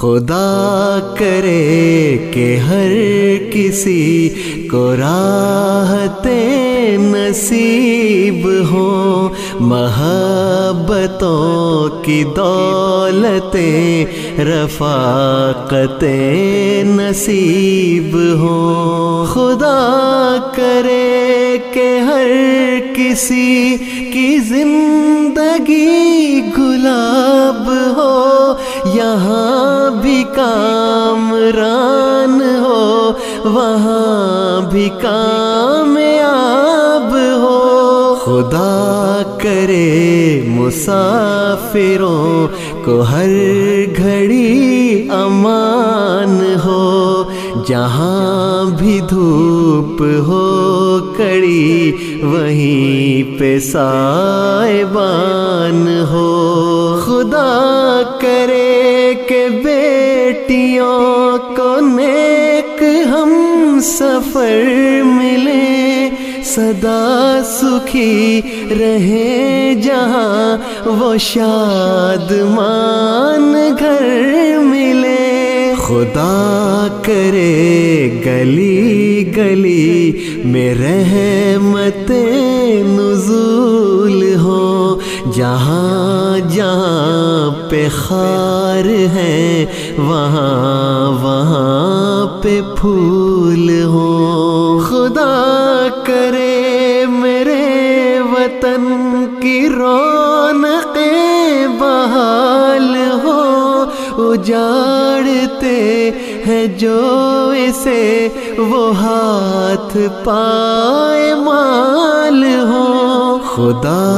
خدا کرے کہ ہر کسی کو راحت نصیب ہو، محبتوں کی دولتیں رفاقتیں نصیب ہو۔ خدا کرے کہ ہر کسی کی زندگی گلاب ہو، یہاں بھی کامران ہو، وہاں بھی کامیاب ہو۔ خدا کرے مسافروں کو ہر گھڑی امان ہو، جہاں بھی دھوپ ہو کڑی وہیں پہ سائبان ہو۔ خدا کرے کہ بیٹیوں کو نیک ہم سفر ملے، سدا سکھی رہے جہاں وہ شادمان گھر ملے۔ خدا کرے گلی گلی میں رحمت نزول ہو، جہاں جہاں پہ خار ہیں وہاں وہاں پہ پھول ہو۔ خدا کرے میرے وطن کی رونقیں بحال ہو، اجاڑتے ہیں جو اسے وہ ہاتھ پائمال ہو۔ خدا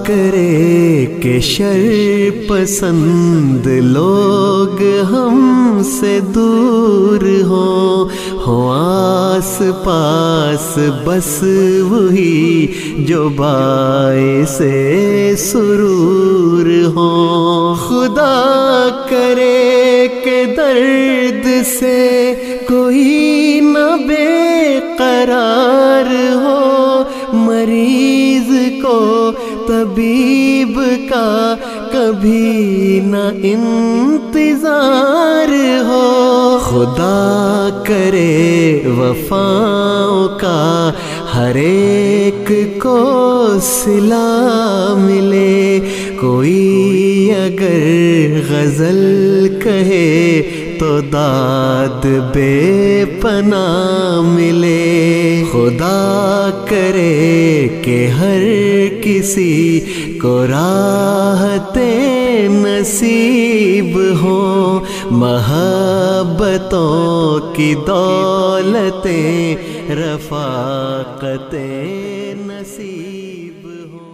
کرے کہ شر پسند لوگ ہم سے دور ہوں، ہو آس پاس بس وہی جو باعث سرور ہوں۔ خدا کرے کہ درد سے کوئی نہ بے قرار ہو، مریض کو طبیب کا کبھی نہ انتظار ہو۔ خدا کرے وفاؤں کا ہر ایک کو صلہ ملے، کوئی اگر غزل کہے تو داد بے پناہ ملے۔ خدا کرے کہ ہر کسی کو راحت نصیب ہو، محبتوں کی دولتیں رفاقتیں نصیب ہو۔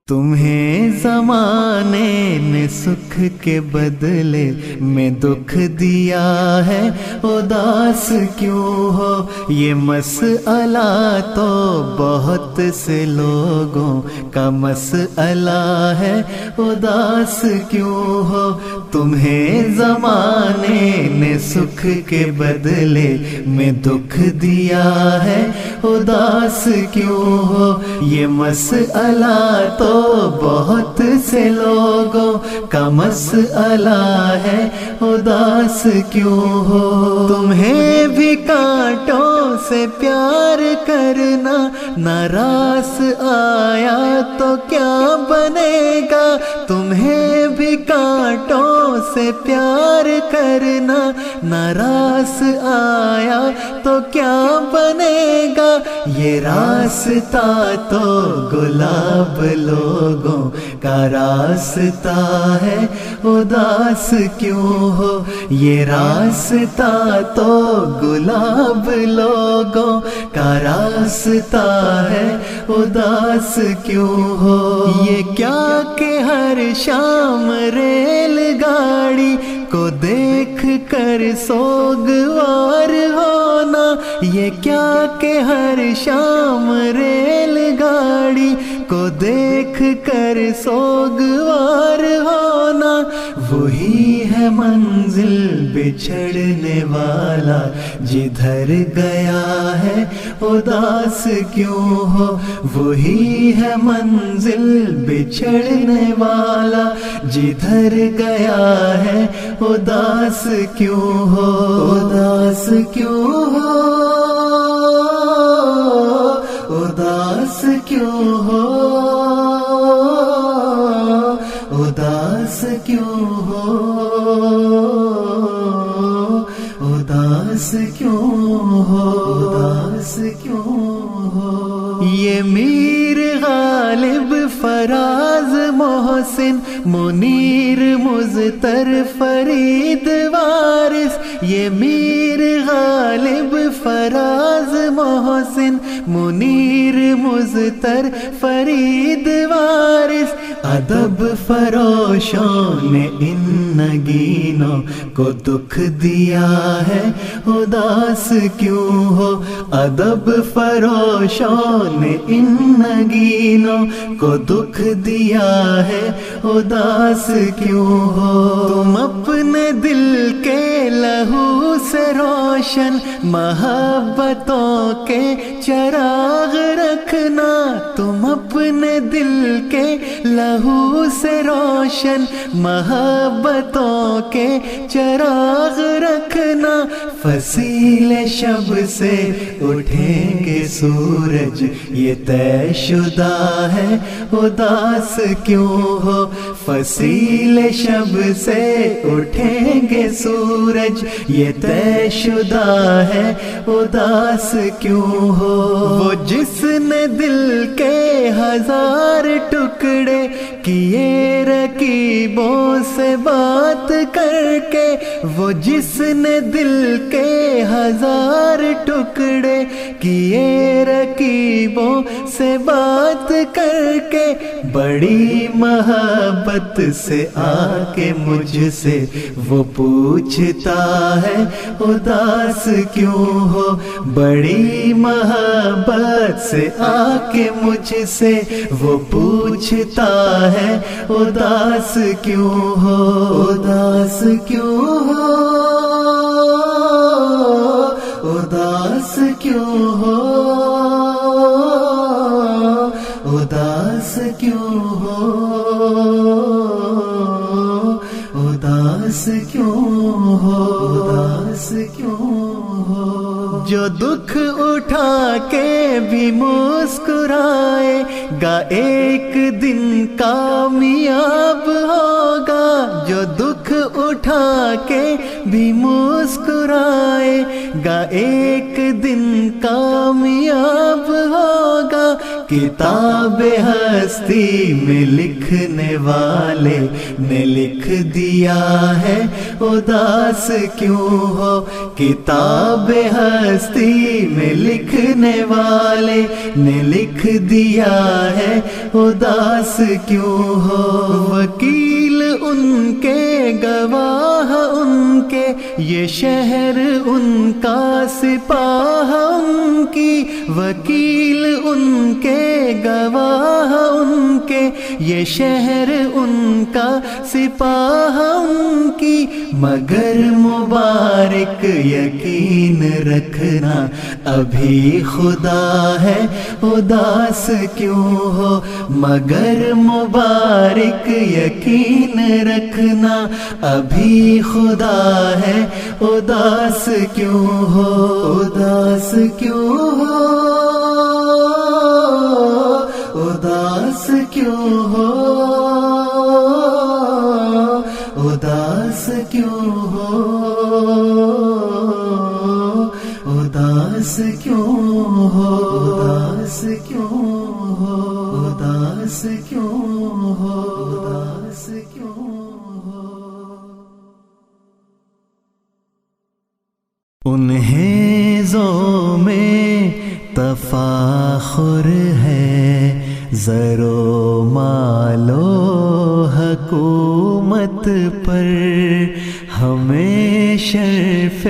تمہیں زمانے نے سکھ کے بدلے میں دکھ دیا ہے، اداس کیوں ہو؟ یہ مسئلہ تو بہت سے لوگوں کا مسئلہ ہے، اداس کیوں ہو؟ تمہیں زمانے نے سکھ کے بدلے میں دکھ دیا ہے، اداس کیوں ہو؟ یہ مسئلہ تو بہت سے لوگوں کا مسئلہ ہے، اداس کیوں ہو؟ تمہیں بھی کانٹوں سے پیار کرنا ناراض آیا تو کیا بنے گا؟ تمہیں بھی کانٹوں سے پیار کرنا ناراض آیا تو کیا بنے گا؟ یہ راستہ تو گلاب لوگوں کا راستہ ہے، اداس کیوں ہو؟ یہ راستہ تو گلاب لوگوں کا راستہ ہے، اداس کیوں ہو؟ یہ کیا کہ ہر شام ریل گاڑی کو دیکھ کر سوگوار ہونا، یہ کیا کہ ہر شام ریل گاڑی کو دیکھ کر سوگوار ہونا، وہی ہے منزل بچھڑنے والا، جدھر گیا ہے اداس کیوں ہو، وہی ہے منزل بچھڑنے والا، جدھر گیا ہے اداس کیوں ہو، اداس کیوں ہو، اداس کیوں ہو، اداس کیوں ہو، اداس کیوں ہو، اداس کیوں ہو۔ یہ میر غالب فراز محسن منیر مضطر فرید وارث، یہ میر غالب فراز محسن منیر مضطر فرید وارث، ادب فروشوں نے ان نگینوں کو دکھ دیا ہے اداس کیوں ہو، ادب فروشوں نے ان نگینوں کو دکھ دیا ہے اداس کیوں ہو۔ تم اپنے دل کے لہو سے روشن محبتوں کے چراغ رکھنا، تم اپنے دل کے لہو سے روشن محبتوں کے چراغ رکھنا، فصیل شب سے اٹھیں گے سورج یہ طے شدہ ہے اداس کیوں ہو، فصیل شب سے اٹھیں گے سورج یہ طے شدہ ہے اداس کیوں ہو۔ وہ جس نے دل کے ہزار ٹکڑے کیے رکیبوں سے بات کر کے، وہ جس نے دل کے ہزار ٹکڑے کیے رکیبوں سے بات کر کے، بڑی محبت سے آ کے مجھ سے وہ پوچھتا ہے اداس کیوں ہو، بڑی محبت سے آ کے مجھ سے وہ پوچھتا ہے اداس کیوں ہو، اداس کیوں ہو، اداس کیوں ہو، اداس کیوں ہو، اداس کیوں ہو، اداس کیوں ہو۔ جو دکھ اٹھا کے بھی مسکرائے گا ایک دن کامیاب ہوگا، جو دکھ اٹھا کے بھی مسکرائے گا ایک دن کامیاب ہوگا، کتاب ہستی میں لکھنے والے نے لکھ دیا ہے اداس کیوں ہو، کتاب ہستی میں لکھنے والے نے لکھ دیا ہے اداس کیوں ہو۔ وکیل ان کے گواہ ان کے یہ شہر ان کا سپاہ ان کی، وکیل ان کے گواہ ان کے یہ شہر ان کا سپاہ ان کی، مگر مبارک یقین رکھنا ابھی خدا ہے اداس کیوں ہو، مگر مبارک یقین رکھنا ابھی خدا ہے اداس کیوں ہو، اداس کیوں ہو، اداس کیوں ہو، اداس کیوں ہو، اداس کیوں ہو، اداس کیوں ہو، اداس کیوں ہو، اداس کیوں ہو۔ انہیں زو میں تفاخر ہے، زر و مال و حکومت پر، ہمیں شرف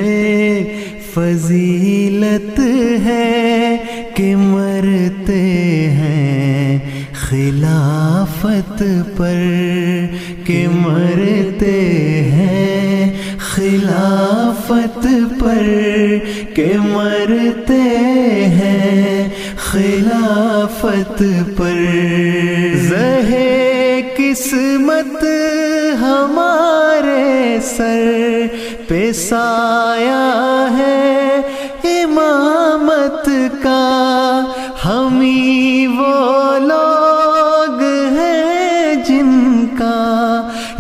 فضیلت ہے کہ مرتے ہیں خلافت پر، کہ مرتے ہیں خلافت پر، کہ مرتے ہیں خلافت پر۔ زہے قسمت ہمارے سر پہ سایہ ہے امامت کا، ہم ہی وہ لوگ ہیں جن کا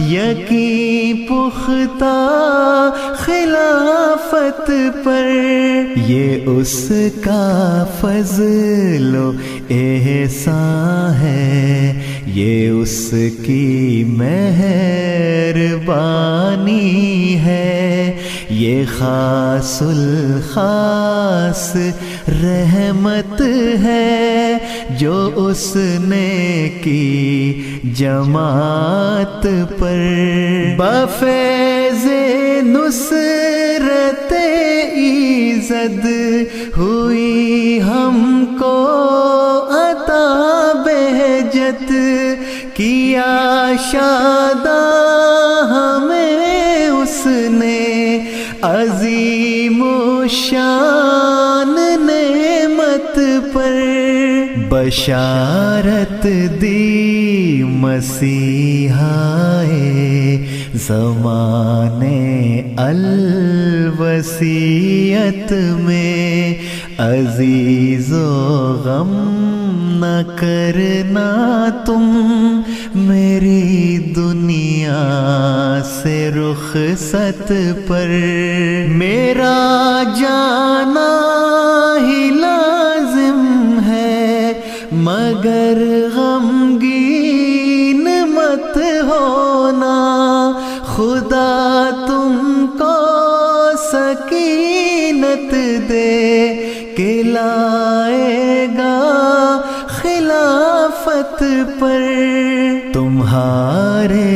یقین پختہ خلافت پر۔ یہ اس کا فضل و احسان ہے، یہ اس کی مہربانی ہے، یہ خاص الخاص رحمت ہے جو اس نے کی جماعت پر۔ بفیض نصرت ایزد ہوئی ہم کو عطا بہجت، کیا شاداں ہمیں اس نے عظیم الشان نعمت پر۔ بشارت دی مسیحائے زمانے الوصیت میں، عزیز و غم نہ کرنا تم میری دنیا سے رخصت پر۔ میرا جانا ہی لازم ہے مگر غمگین مت ہونا، خدا تم کو سکینت دے کہ لائے گا خلافت پر۔ تمہارے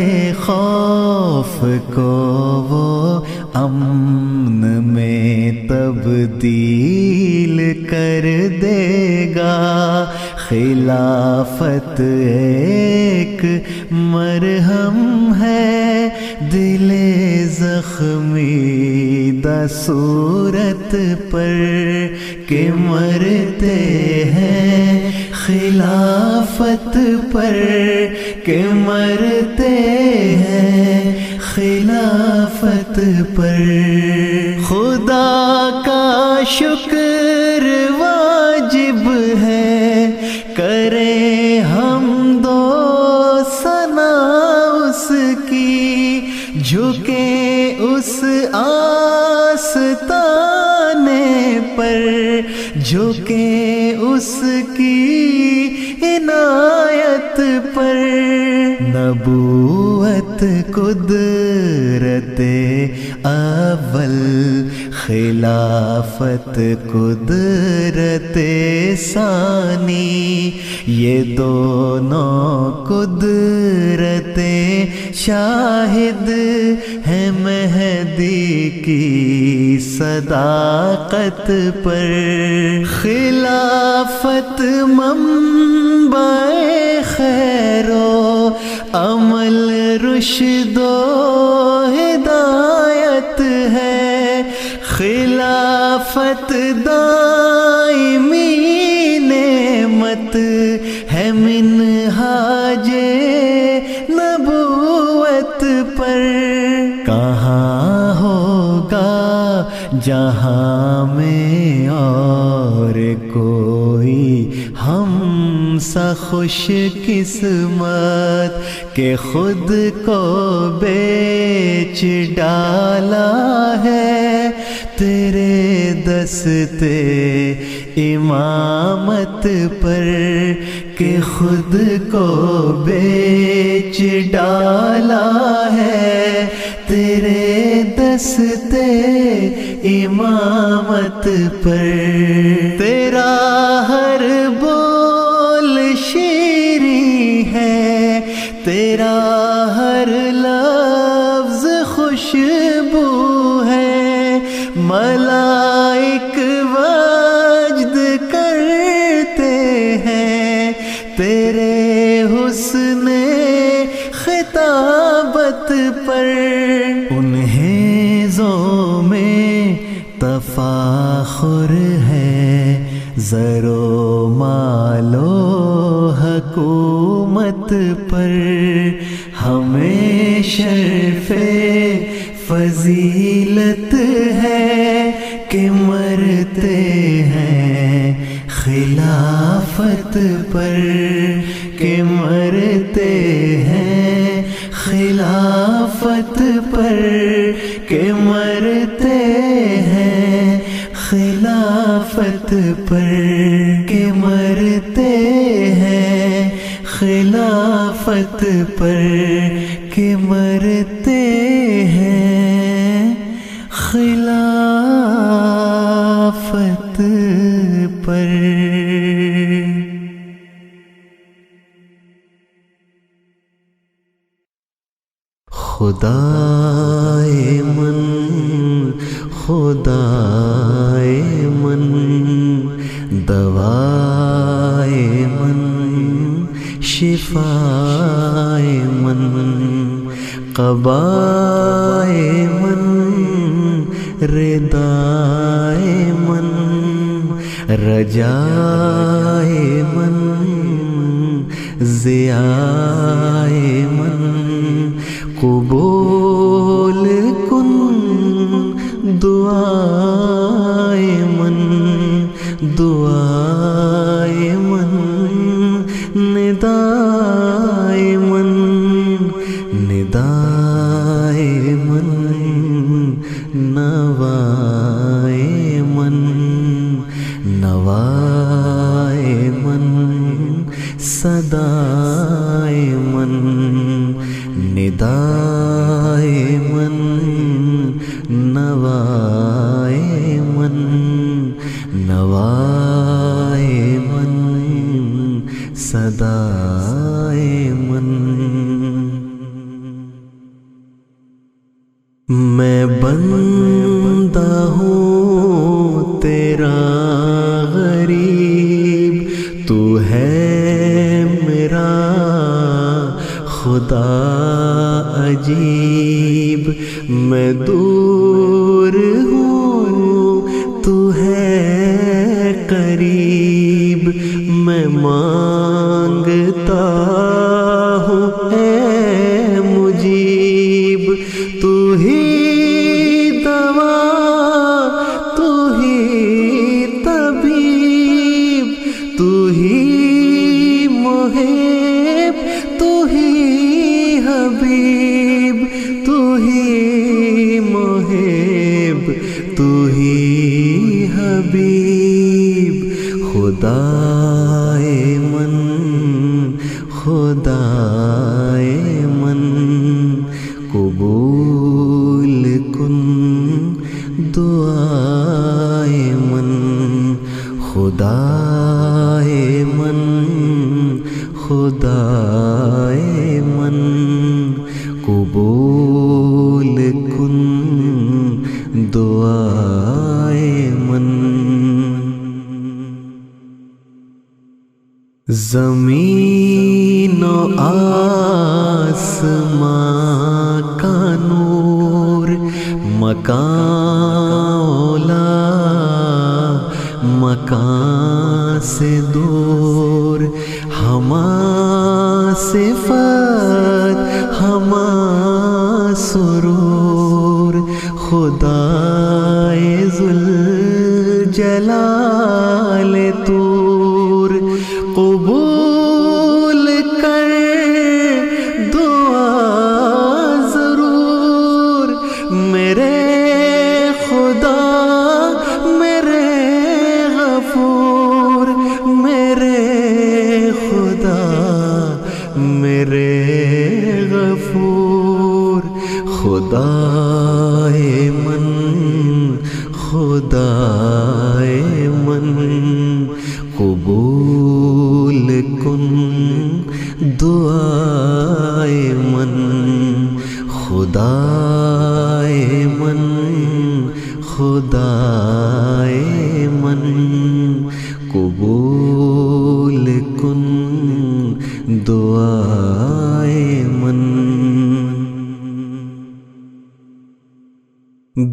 خوف کو وہ امن میں تبدیل کر دے گا، خلافت ایک مرہم ہے دل زخمیدہ صورت پر، کہ مرتے ہیں خلافت پر، کہ مرتے ہیں خلافت پر۔ خدا کا شکر واجب ہے کریں حمد و ثنا اس کی، جھکیں اس آستانے پر، جھکیں اس کی عنایت پر۔ نبوت قدرت اول، خلافت قدرت ثانی، یہ دونوں قدرتیں شاہد ہیں مہدی کی صداقت پر۔ خلافت منبع خیر و عمل، رشد و ہدایت ہے، خلافت دائمی نعمت ہے منہاج نبوت پر۔ کہاں ہوگا جہاں میں اور کوئی ہم سا خوش قسمت کہ خود کو بیچ ڈالا ہے تیرے دستے امامت پر، کہ خود کو بیچ ڈالا ہے تیرے دستے امامت پر۔ تیرا ہر بول شیریں ہے، تیرا ہر لفظ خوشبو ہے، ملائک وجد کرتے ہیں تیرے حسن خطاب زرو مالو حکومت پر ہمیں شرف فضیلت ہے کہ مرتے ہیں خلافت پر، کہ مرتے ہیں خلافت پر، کہ مرتے ہیں خلافت پر، کہ مرتے ہیں خلافت پر، کہ مرتے ہیں خلافت پر۔ خدائے من، خدائے من، دوائے من، شفائے من، قبائے من، ردائے من، رجائے من، ضیائے من، قبول کن دعائے من، دعائے من، ندائے من، ندائے من، نوائے من، نوائے من، صدائے من، ندائے من، نوائے من، نوائے من، صدائے من۔ میں بندہ ہوں تیرا غریب، تو ہے میرا خدا عجیب، میں دور ہوں تو ہے قریب، میں مانگتا ہوں اے مجیب، تو ہی دوا، تو ہی طبیب، تو ہی محب، تو ہی حبیب، تو ہی محب، تو ہی حبیب، خدائے من، خدائے من، قبول کن دعائے من، خدائے من، خدائے من، قبول کن دعائے من۔ زمین و آسمان کا نور، مکان اولا مکان سے دور، ہما صفات ہما سرور، خدائے ذوالجلال طور، قبول کر دعا ضرور، میرے خدا میرے غفور، میرے خدا میرے غفور، خدائے من، خدائے من، قبول کن دعائے من، خدائے من، خدائے من، قبول کن دعائے من۔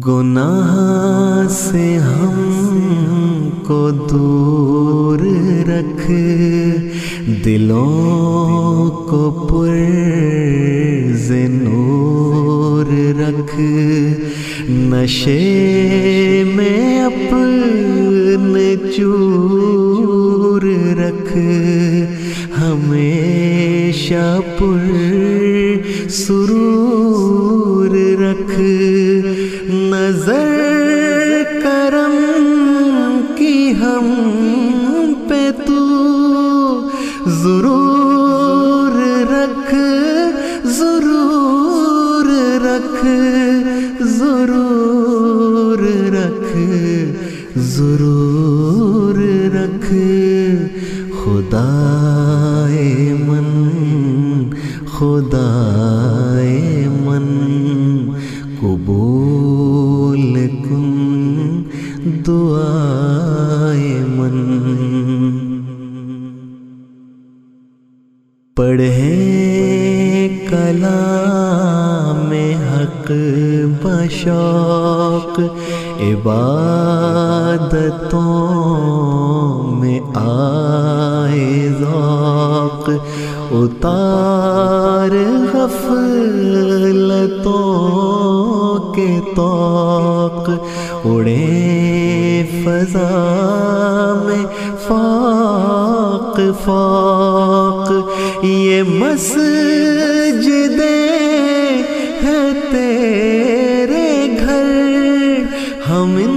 گناہ سے ہم کو دور رکھ، دلوں کو پر نور رکھ، نشے میں اپنے چور رکھ، ہمیشہ پر سرور رکھ، نظر کرم کی ہم پہ تو ضرور رکھ، ضرور رکھ، ضرور رکھ، ضرور رکھ، خدائے من، خدائے من، قبول کن دعائے من۔ پڑھیں کلام حق بشوق، عبادتوں میں آئے ذوق، اتار غفلتوں کے طوق، اڑیں فضا میں فوق فوق، یہ مسجدیں ہیں تیرے گھر، ہم ان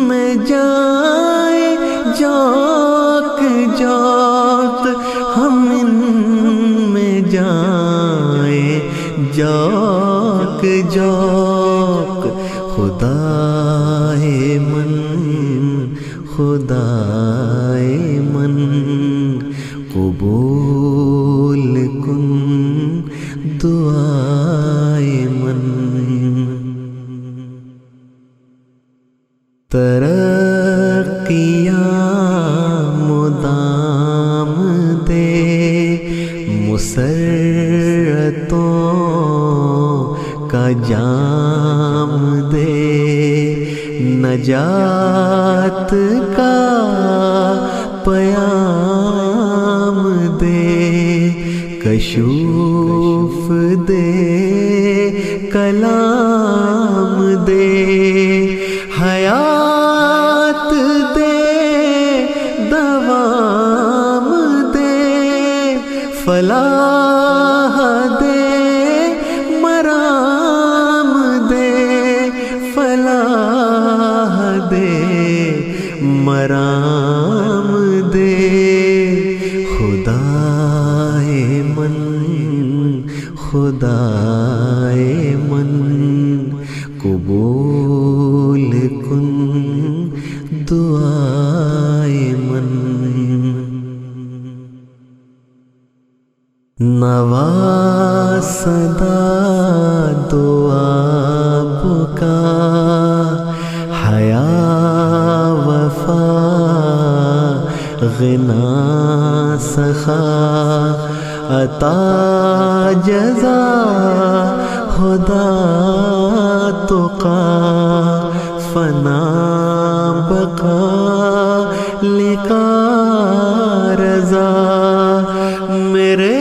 میں جائیں جوق جوق، ہم ان میں جائیں جوق جوق، خدائے من، خدائے من، قبول کن دعائے من۔ ترقیاں مدام دے، مسرتوں کا جام دے، نجات کا پیام دے، کشوف دے، کلام دے، حیات دے، دوام دے، فلاح دے، مرام دے، فلاح دے، مرام دے، خدائے من، خدائے من، قبول کن دعائے من۔ نواسدا دعا بکا، حیا وفا غنا سخا، عطا جزا خدا تقا، فنا بقا لقا رضا، میرے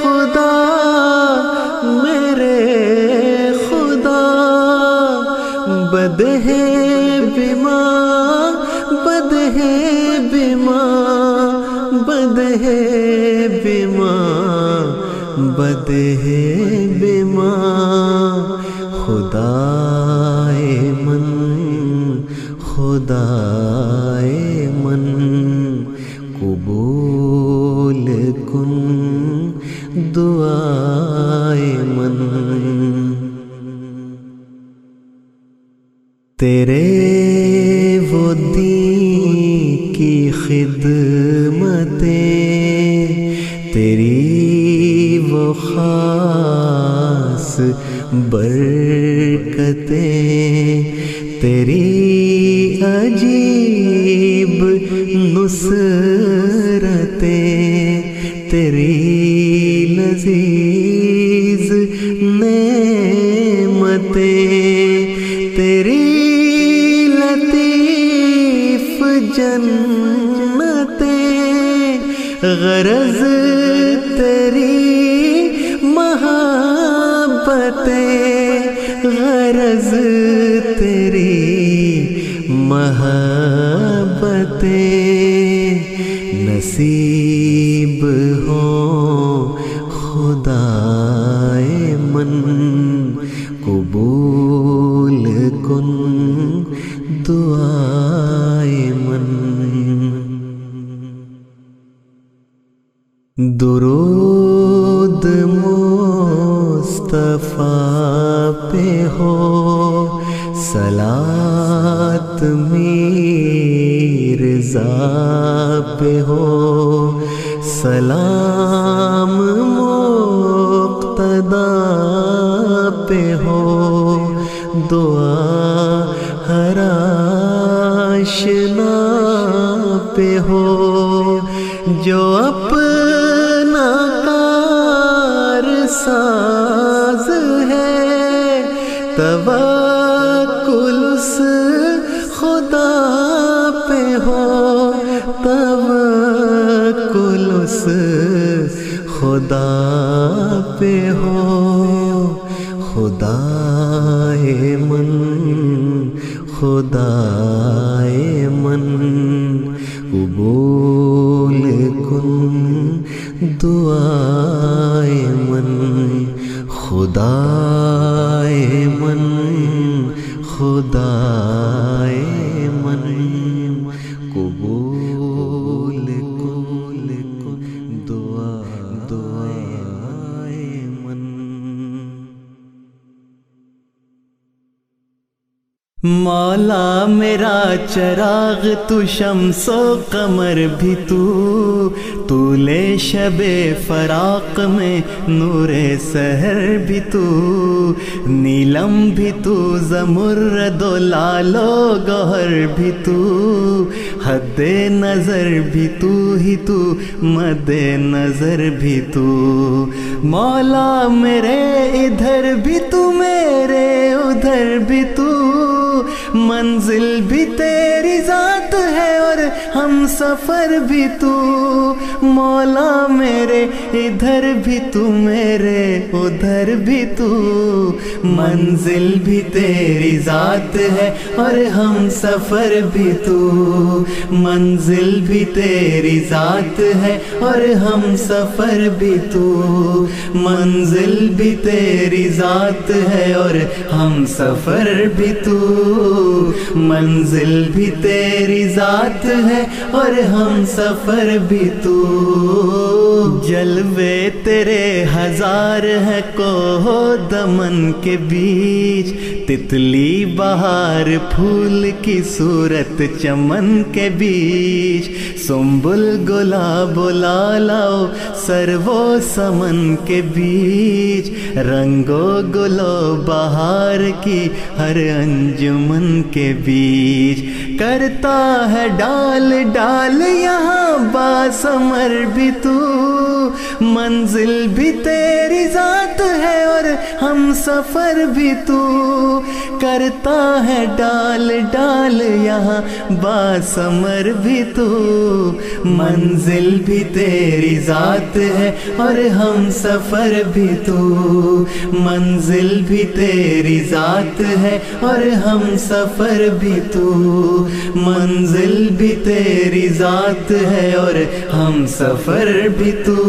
خدا، میرے خدا، بدہ بما، بدہ بما، بدہ بما، بدہ بما، خدائے من، خدائے من، قبول کن دعائے من۔ تیرے وہ دین کی خدمتیں، تیری وہ خاص برکتیں، تیری عجیب نصرتیں، تیری لذیذ نعمتیں، تیری لطیف غرض تیری محبتیں، غرض تیری محبتیں نصیب ہو خدائے من، قبول کن دعائے من۔ درود مصطفیٰ پہ ہو، صلاۃ میرزا پہ ہو، سلام مقتدی پہ ہو، دعا ہر آشنا پہ ہو، جو اپنا کار ساز ہے، توکل اس خدا پہ ہو، توکل اس خدا پہ ہو، خدائے من، خدائے من، قبول کن دعائے من، خدائے من، خدائے من، قبول کن دعائے من۔ مولا میرا چراغ تو، شمس و قمر بھی تو، طول شب فراق میں نور سحر بھی تو، نیلم بھی تو، زمرد و لال و گوہر بھی تو، حد نظر بھی تو ہی تو، مد نظر بھی تو، مولا میرے ادھر بھی تو، میرے ادھر بھی تو، منزل بھی تیری ذات ہے اور ہم سفر بھی تو، مولا میرے ادھر بھی تو، میرے ادھر بھی تو، منزل بھی تیری ذات ہے اور ہم سفر بھی تو، منزل بھی تیری ذات ہے اور ہم سفر بھی تو، منزل بھی تیری ذات ہے اور ہم سفر بھی تو، منزل بھی تیری ذات ہے اور ہم سفر بھی تو، جلوے تیرے ہزار ہے کوہ دمن کے بیچ، تتلی بہار پھول کی صورت چمن کے بیچ، سنبل گلاب و لالاؤ سرو سمن کے بیچ، رنگو گلو بہار کی ہر انجمن کے بیچ، کرتا ہے ڈال ڈال یہاں باسمر بھی تو، منزل بھی تیری ذات ہے اور ہم سفر بھی تو، کرتا ہے ڈال ڈال یہاں باسمر بھی تو، منزل بھی تیری ذات ہے اور ہم سفر بھی تو، منزل بھی تیری ذات ہے اور ہم سفر بھی تو، منزل بھی تیری ذات ہے اور ہم سفر بھی تو،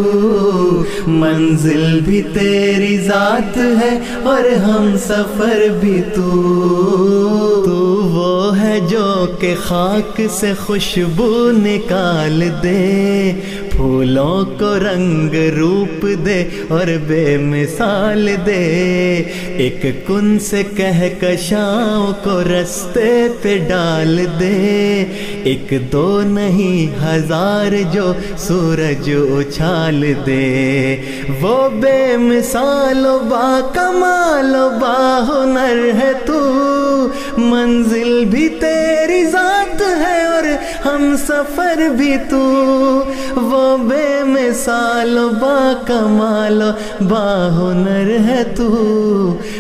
منزل بھی تیری ذات ہے اور ہم سفر بھی تو، تو وہ ہے جو کہ خاک سے خوشبو نکال دے، پھولوں کو رنگ روپ دے اور بے مثال دے، ایک کن سے کہکشاؤں کو رستے پہ ڈال دے، ایک دو نہیں ہزار جو سورج اچھال دے، وہ بے مثال و با کمال و با ہنر ہے تو، منزل بھی تیری ذات ہے اور ہم ہم سفر بھی تو، وہ بے مثال و با کمال و با ہنر ہے تو،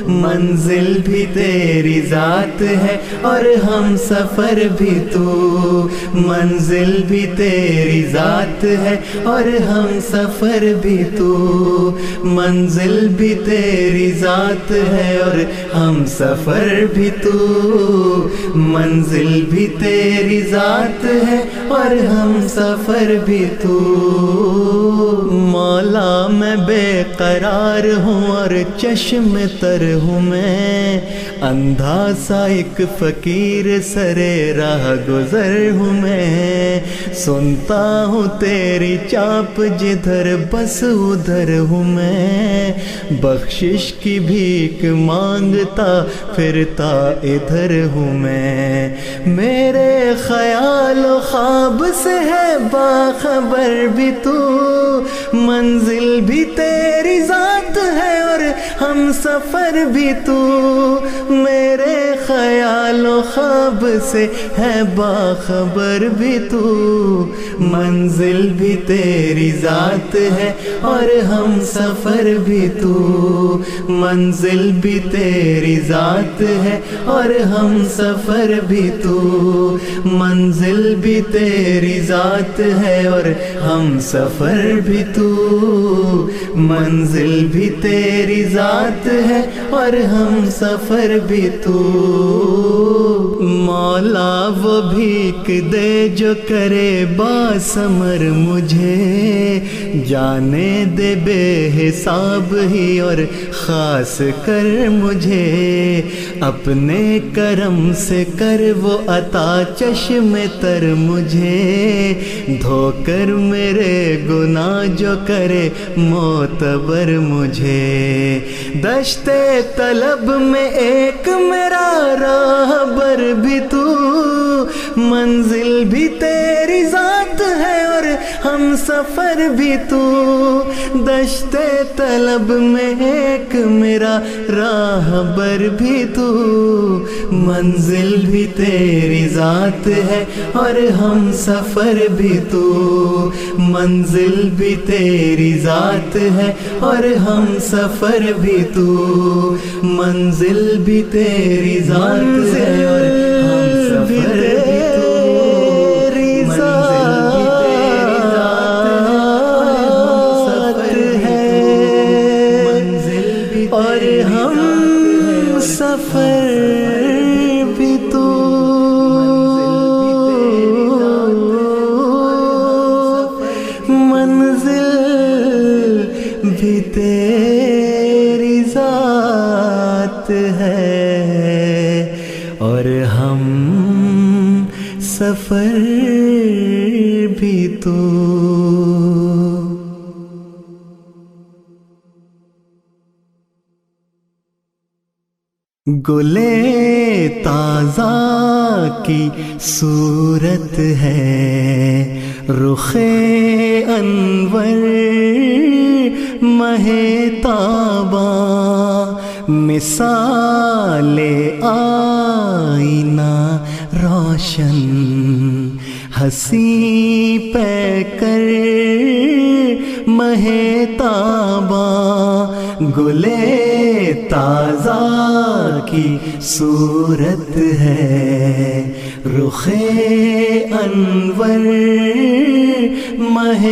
منزل بھی تیری ذات ہے اور ہم سفر بھی تو، منزل بھی تیری ذات ہے اور ہم سفر بھی تو، منزل بھی تیری ذات ہے اور ہم سفر بھی تو، منزل بھی تیری ذات ہے اور ہم سفر بھی تو۔ مولا میں بے قرار ہوں اور چشم تر ہوں میں، اندھا سا ایک فقیر سرے راہ گزر ہوں میں، سنتا ہوں تیری چاپ جدھر بس ادھر ہوں میں، بخشش کی بھیک مانگتا پھرتا ادھر ہوں میں، میرے خیال و خواب سے ہے باخبر بھی تو، منزل بھی تیری ذات ہے اور ہم سفر بھی تو، میرے خیال و خواب سے ہے باخبر بھی تو، منزل بھی تیری ذات ہے اور ہم سفر بھی تو، منزل بھی تیری ذات ہے اور ہم سفر بھی تو، منزل بھی تیری ذات ہے اور ہم سفر بھی تو، منزل بھی تیری ذات ہے اور ہم سفر بھی تو۔ مولا وہ بھیک دے جو کرے باثمر مجھے، جانے دے بے حساب ہی اور خاص کر مجھے، اپنے کرم سے کر وہ عطا چشم تر مجھے، دھو کر میرے گناہ جو کرے معتبر مجھے، دشت طلب میں ایک میرا راہبر بھی تو، منزل بھی تیری ذات ہے اور ہم سفر بھی تو، دشت طلب میں ایک میرا راہبر بھی تو، منزل بھی تیری ذات ہے اور ہم سفر بھی تو، منزل بھی تیری ذات ہے اور ہم سفر بھی تو، منزل بھی تیری ذات ہے اور ہم سفر بھی تو، سفر بھی تو، منزل بھی تیری ذات ہے اور ہم سفر بھی تو۔ گلے تازہ کی صورت ہے، رخ انور مہ تاباں، مثال آئینہ روشن، ہنسی پہ کر مہ تاباں، گلے تازہ کی صورت ہے، رخ انور مہ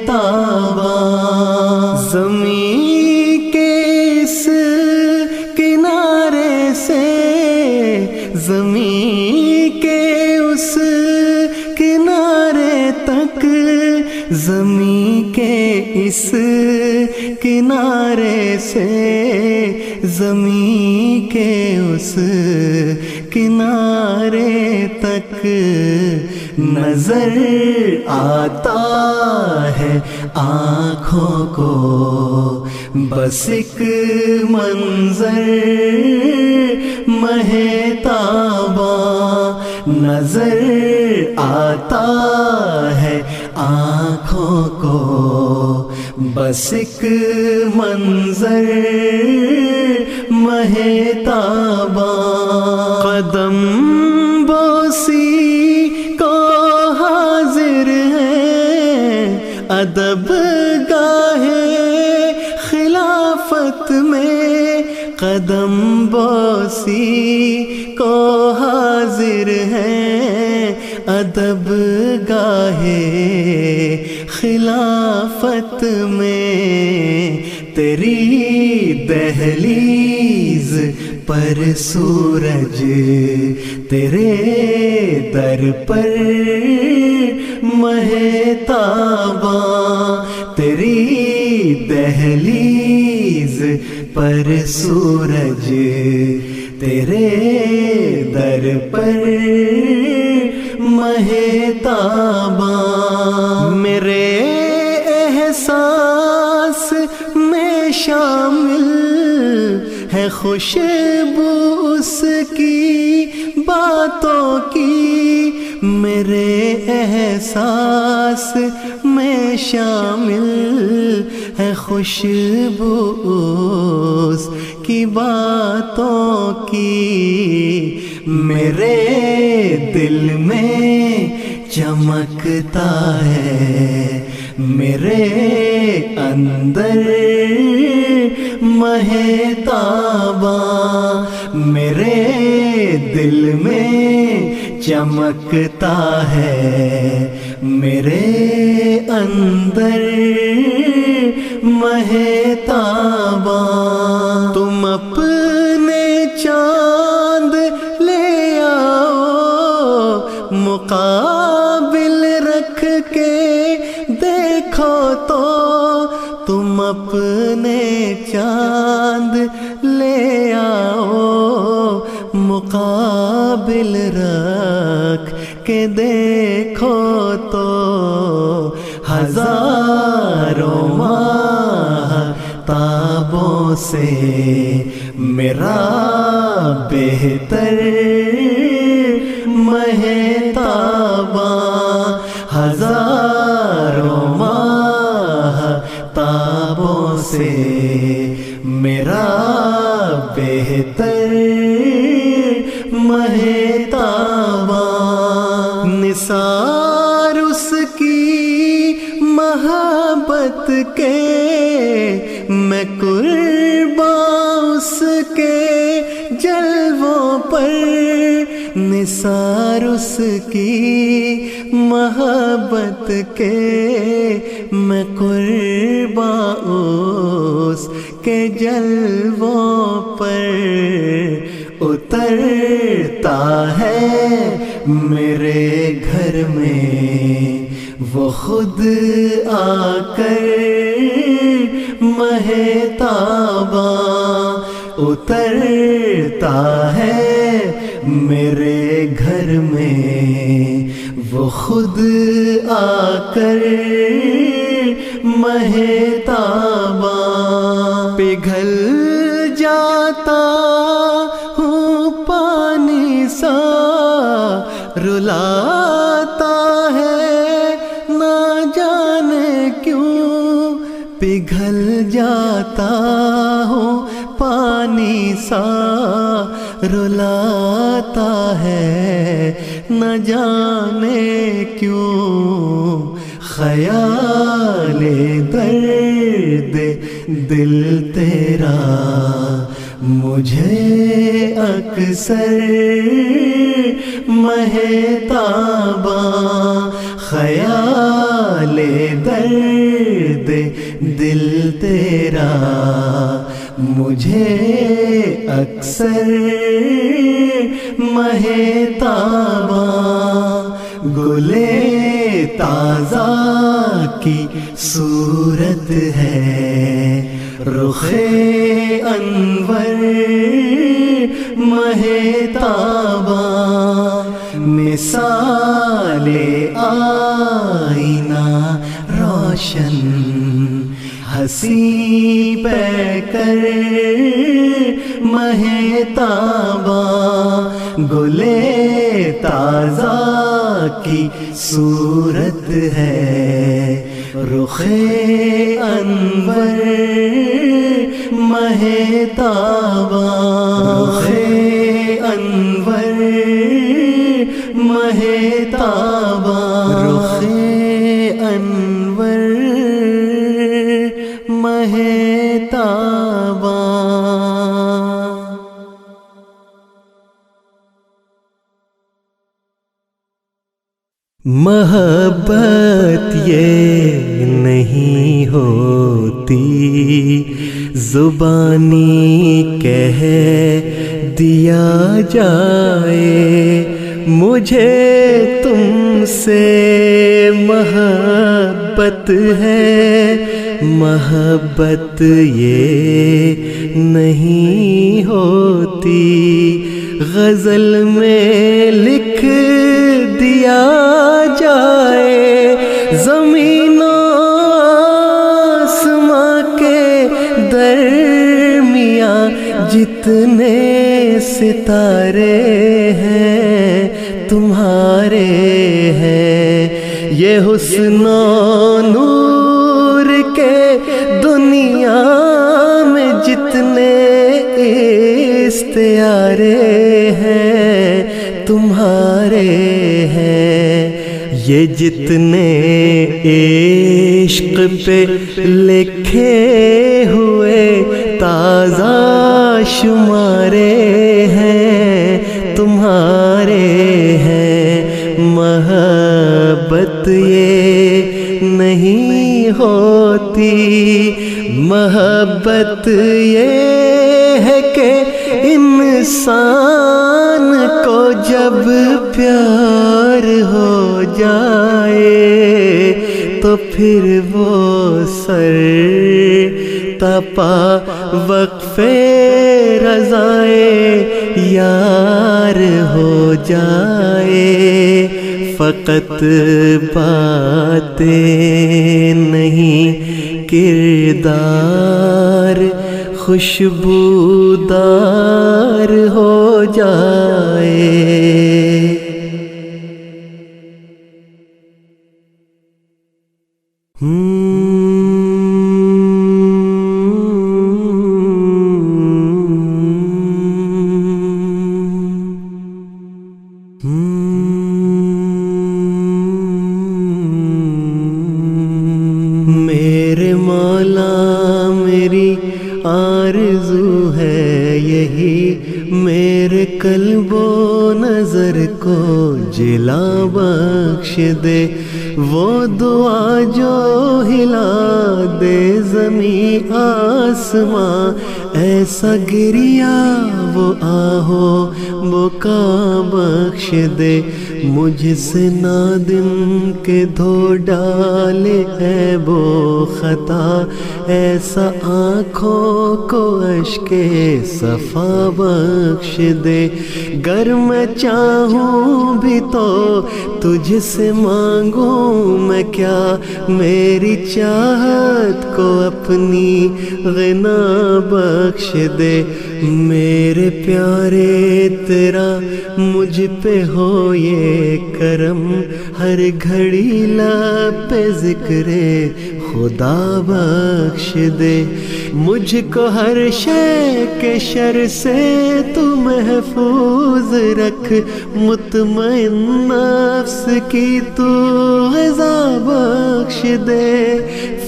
تاباں، زمین کے اس کنارے سے زمین کے اس کنارے تک، زمین کے اس کنارے سے زمین کے اس کنارے تک، نظر آتا ہے آنکھوں کو بس ایک منظر مہ تاباں، نظر آتا ہے آنکھوں کو بس ایک منظر مہ تاباں، قدم بوسی کو قدم بوسی کو حاضر ہیں ادب گاہے خلافت میں، تیری دہلیز پر سورج تیرے در پر مہتاباں، تیری دہلیز پر سورج تیرے در پر مہتاباں، میرے احساس میں شامل ہے خوشبو اس کی باتوں کی، میرے احساس میں شامل ہے خوشبو اس کی باتوں کی، میرے دل میں چمکتا ہے میرے اندر مہتاباں، میرے دل میں چمکتا ہے میرے اندر مہتاباں، تم اپنے چاند لے آؤ مقابل رکھ کے دیکھو تو، تم اپنے چاند لے آؤ مقابل رکھ کے دیکھو تو، ہزاروں ماہ تابوں سے میرا بہتر مہتاباں، ہزاروں ماہ تابوں سے میرا بہتر مہتاباں، نثار اس کی محبت کے میں قرباں اس کے جلووں پر، نثار اس کی محبت کے میں قرباں اس کے جلووں پر، اترتا ہے میرے گھر میں وہ خود آ کر مہتاباں، اترتا ہے میرے گھر میں وہ خود آ کر مہتاباں، پگھل جاتا ہوں پانی سا رلاتا ہے نہ جانے کیوں، پگھل جاتا ہوں پانی سا رلاتا ہے نہ جانے کیوں، خیال درد دل تیرا مجھے اکثر مہتاباں، خیال درد دل تیرا مجھے اکثر مہتاباں، گلے تازہ کی صورت ہے رخ انور مہتاباں، مثال آئینہ روشن ہنسی پہ کر مہتاباں، گلے تازہ کی صورت ہے رخ انور مہتاباں، رخ انور مہتاباں، رخ انور مہتاباں۔ محبت یہ نہیں ہوتی زبانی کہہ دیا جائے، مجھے تم سے محبت ہے، محبت یہ نہیں ہوتی غزل میں لکھ دیا جائے، زمین و آسماں کے درمیاں جتنے ستارے ہیں تمہارے ہیں، یہ حسن و نور کے دنیا میں جتنے استعارے ہیں تمہارے ہیں، یہ جتنے عشق پہ لکھے ہوئے تازہ شمارے ہیں تمہارے ہیں، محبت یہ نہیں ہوتی، محبت یہ ہے کہ انسان کو جب پیار ہو جائے تو پھر وہ سر تپا وقفے رضائے یار ہو جائے، فقط باتیں نہیں کردار خوشبودار ہو جائے۔ میرے مولا میری آرزو ہے یہی، میرے قلب و نظر کو جلا بخش دے، وہ دعا جو ہلا دے زمین آسماں، ایسا گریا وہ آہو بکا بخش دے، مجھ سے نادم کے دھو ڈالے عیب و خطا، ایسا آنکھوں کو اشک صفا بخش دے، گر میں چاہوں بھی تو تجھ سے مانگوں میں کیا، میری چاہت کو اپنی غنا بخش دے، میرے پیارے تیرا مجھ پہ ہو یہ کرم، ہر گھڑی لب پہ ذکر خدا بخش دے، مجھ کو ہر شے کے شر سے تو محفوظ رکھ، مطمئن نفس کی تو غذا بخش دے،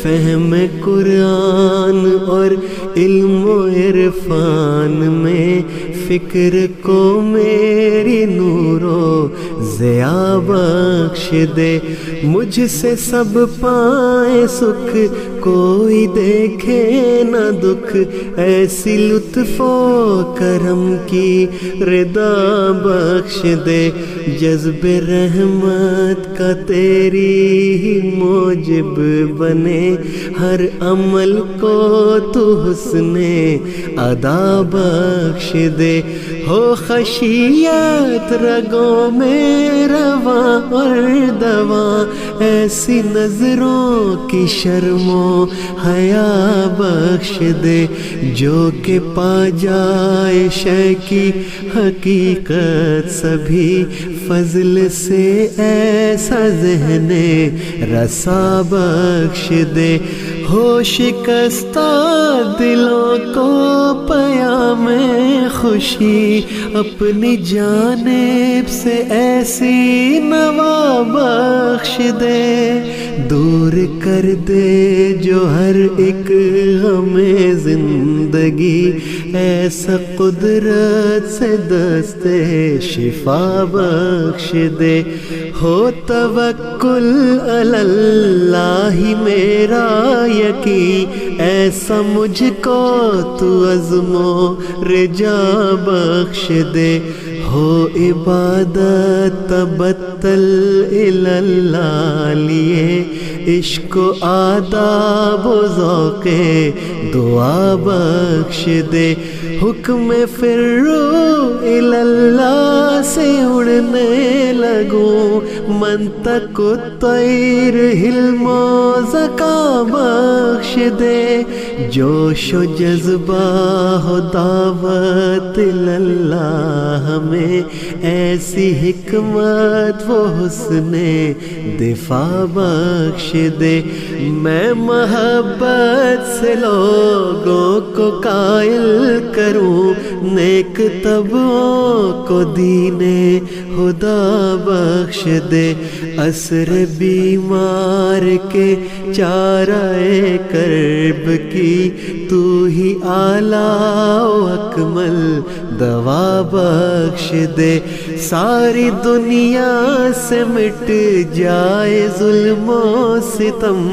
فہم قرآن اور علم و عرفان میں فکر کو میری نور و ضیاء بخش دے، مجھ سے سب پائے سکھ کوئی دیکھے نہ دکھ، ایسی لطف و کرم کی رضا بخش دے، جذب رحمت کا تیری ہی موجب بنے، ہر عمل کو تو حسن ادا بخش دے، ہو خشیت رگوں میں رواں اور دواں، ایسی نظروں کی شرم و حیا بخش دے، جو کہ پا جائے شے کی حقیقت سبھی، فضل سے ایسا ذہن رسا بخش دے، ہو شکستہ دلوں کو پیام خوشی، اپنی جانب سے ایسی نوا بخش دے، دور کر دے جو ہر ایک غم زندگی، ایسا قدرت سے دستے شفا بخش دے، ہو توکل علی اللہ میرا یقین، ایسا مجھ کو تو عزم و رجا بخش دے، ہو عبادت تبتل الی اللہ لیے، عشق و آداب و ذوق دعا بخش دے، حکم فرو الی اللہ سے اڑنے لگوں، منطق الطیر حلم و ذکا بخش دے، جوش و جذبہ ہو دعوت الی اللہ ہمیں، ایسی حکمت و حسن دفاع بخش دے، میں محبت سے لوگوں کو قائل کروں، نیک طبعوں کو دین خدا بخش دے، عصر بیمار کے چارہ کرب کی تو ہی اعلیٰ و اکمل دوا بخش دے، ساری دنیا سے مٹ جائے ظلم و ستم،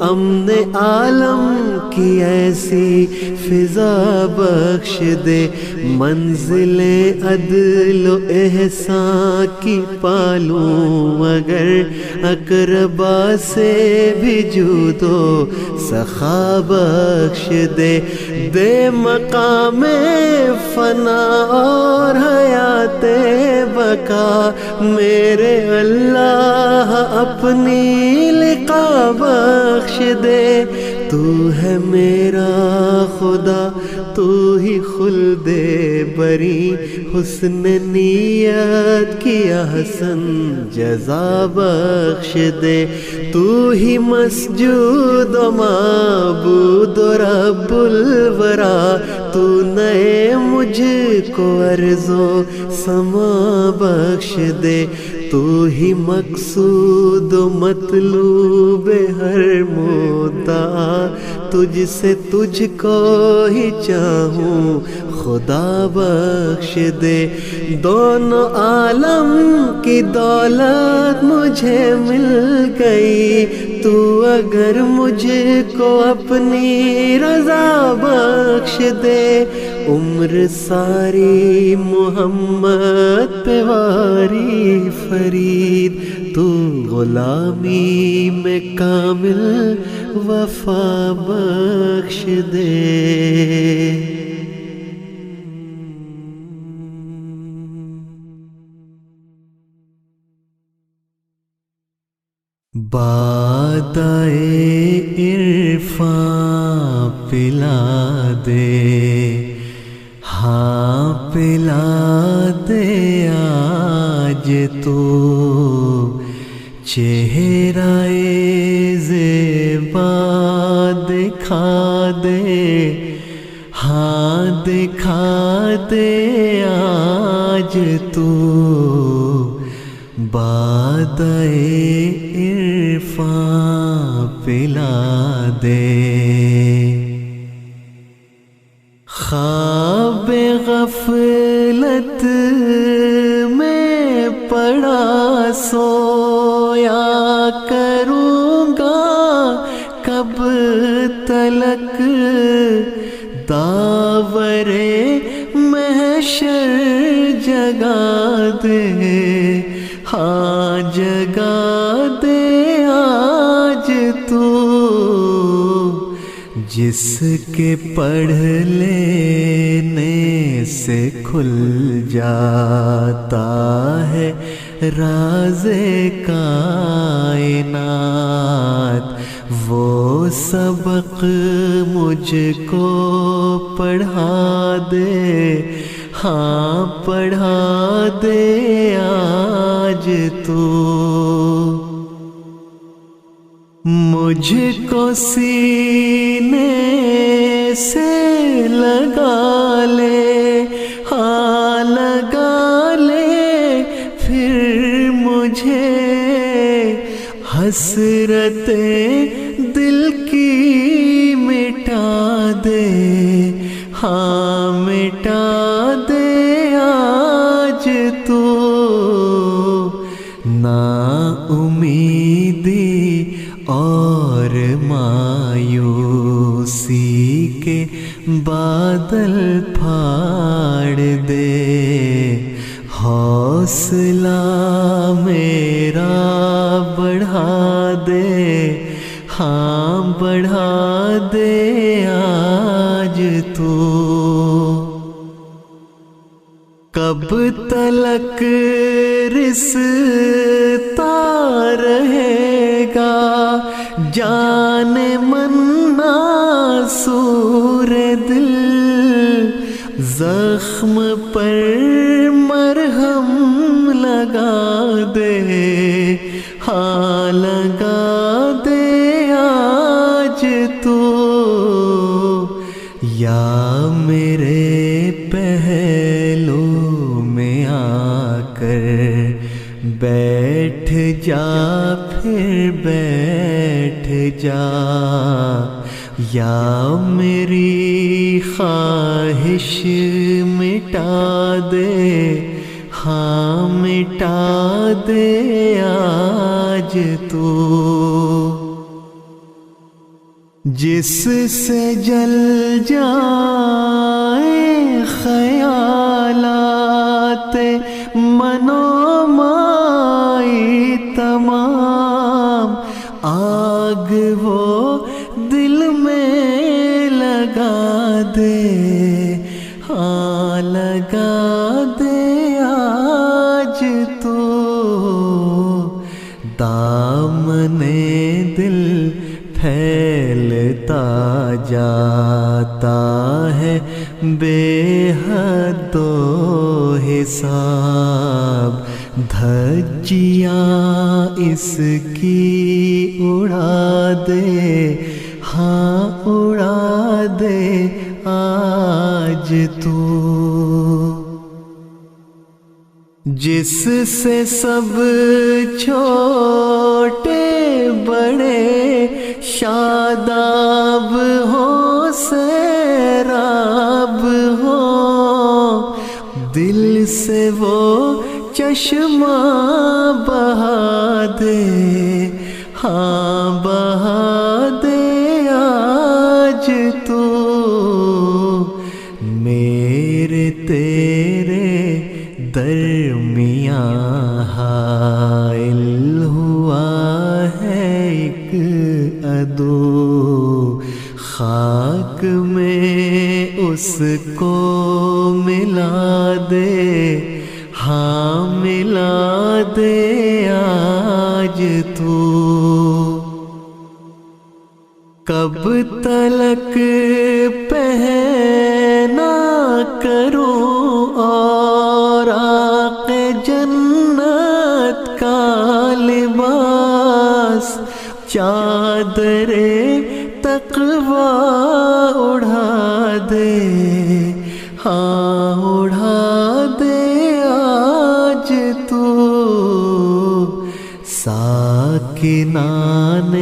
امن عالم کی ایسی فضا بخش دے، منزل عدل و احسان کی پالوں اگر اقربا سے بھی جود و سخا بخش دے، دے مقام فنا اور حیات بقا میرے اللہ، اپنی لقا بخش دے، تو ہے میرا خدا تو ہی خلد بری، حسن نیت کی احسن جزا بخش دے، تو ہی مسجود و معبود و رب الورا، تو نئے مجھ کو عرض و سما بخش دے، تو ہی مقصود و مطلوب ہر مدعا، تجھ سے تجھ کو ہی چاہوں خدا بخش دے، دونوں عالم کی دولت مجھے مل گئی، تو اگر مجھ کو اپنی رضا بخش دے، عمر ساری محمد پہ واری فرید، تو غلامی میں کامل وفا بخش دے۔ بادائے عرفان پلا دے، ہاں پلا دے آج تو، چہرہ زیبا دکھا دے، ہاں دکھا دے آج تو، بادائے عرفان پلا دے، خواب غفلت میں پڑا سویا کروں گا کب تلک، داور محشر جگا دے، ہاں جگا دے آج تو، جس کے پڑھ لینے سے کھل جاتا ہے راز کائنات، وہ سبق مجھ کو پڑھا دے، ہاں پڑھا دے آج تو، مجھ کو سینے سے لگا لے، ہاں لگا لے، پھر مجھے حسرتیں دل کی مٹا دے، ہاں تو نا امیدی اور مایوسی کے بادل پھاڑ دے، حوصلہ میرا بڑھا دے، ہاں بڑھا دے آج تو۔ کب تلک رستا رہے گا جان من ناسور دل، زخم پر مرہم لگا دے، ہاں لگا دے آج تو۔ یا میرے پہلو میں آ کر بیٹھ جا، پھر بیٹھ جا، یا میری خواہش مٹا دے، ہاں مٹا دے آج تو۔ جس سے جل جائیں خیالات منو مائی تمام، آگ وہ دل میں لگا دے، ہاں لگا دے آج تو۔ دامنے دل پھیلتا جاتا ہے بے حد و حساب، دھجیاں اس کی اڑا دے، ہاں اڑا دے آج تو۔ جس سے سب چھوٹے بڑے شاداب ہو، سیراب ہو، دل سے وہ چشمہ بہا دے، ہاں بہا دے آج تو۔ میرے تیرے درمیاں حائل ہوا ہے ایک عدو، خاک میں اس کو ملا دے، ہاں ملا دے آج تو۔ کب تلک پہنا کروں اور آق جنت کا لباس، چادر تقویٰ اڑا دے، ہاں اڑا دے آج تو۔ ساکنان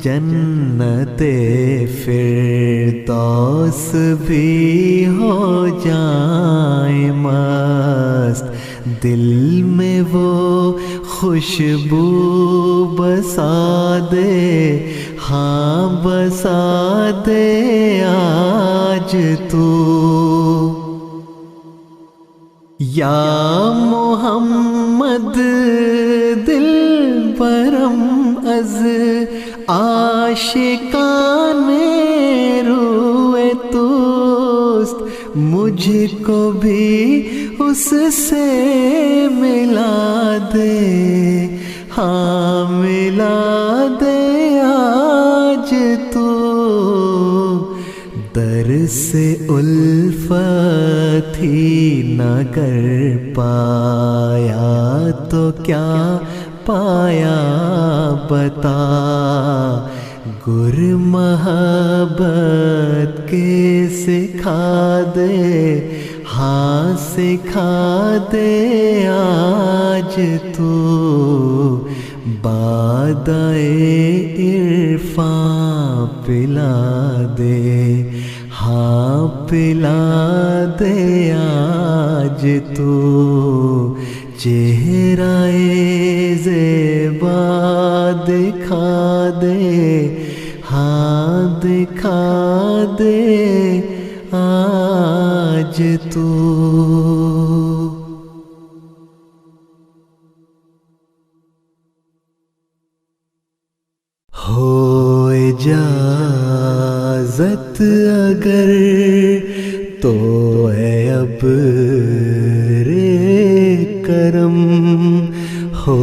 جنت فردوس بھی ہو جائیں مست، دل میں وہ خوشبو بسا دے، ہاں بسا دے آج تو۔ یا محمد دل برم از عاشقان روئے توست، مجھ کو بھی اس سے ملا دے، ہاں ملا دے آج تو۔ در سے الفت ہی نہ کر پایا تو کیا پایا بتا، گر محبت کے سکھا دے، ہاں سکھا دے آج تو۔ بادائے عرفان پلا دے، ہاں پلا دے آج آج تو چہرۂ زیبا دکھا دے، ہاں دکھا دے آج تو۔ ہو اجازت اگر تو اے ابر کرم، ہو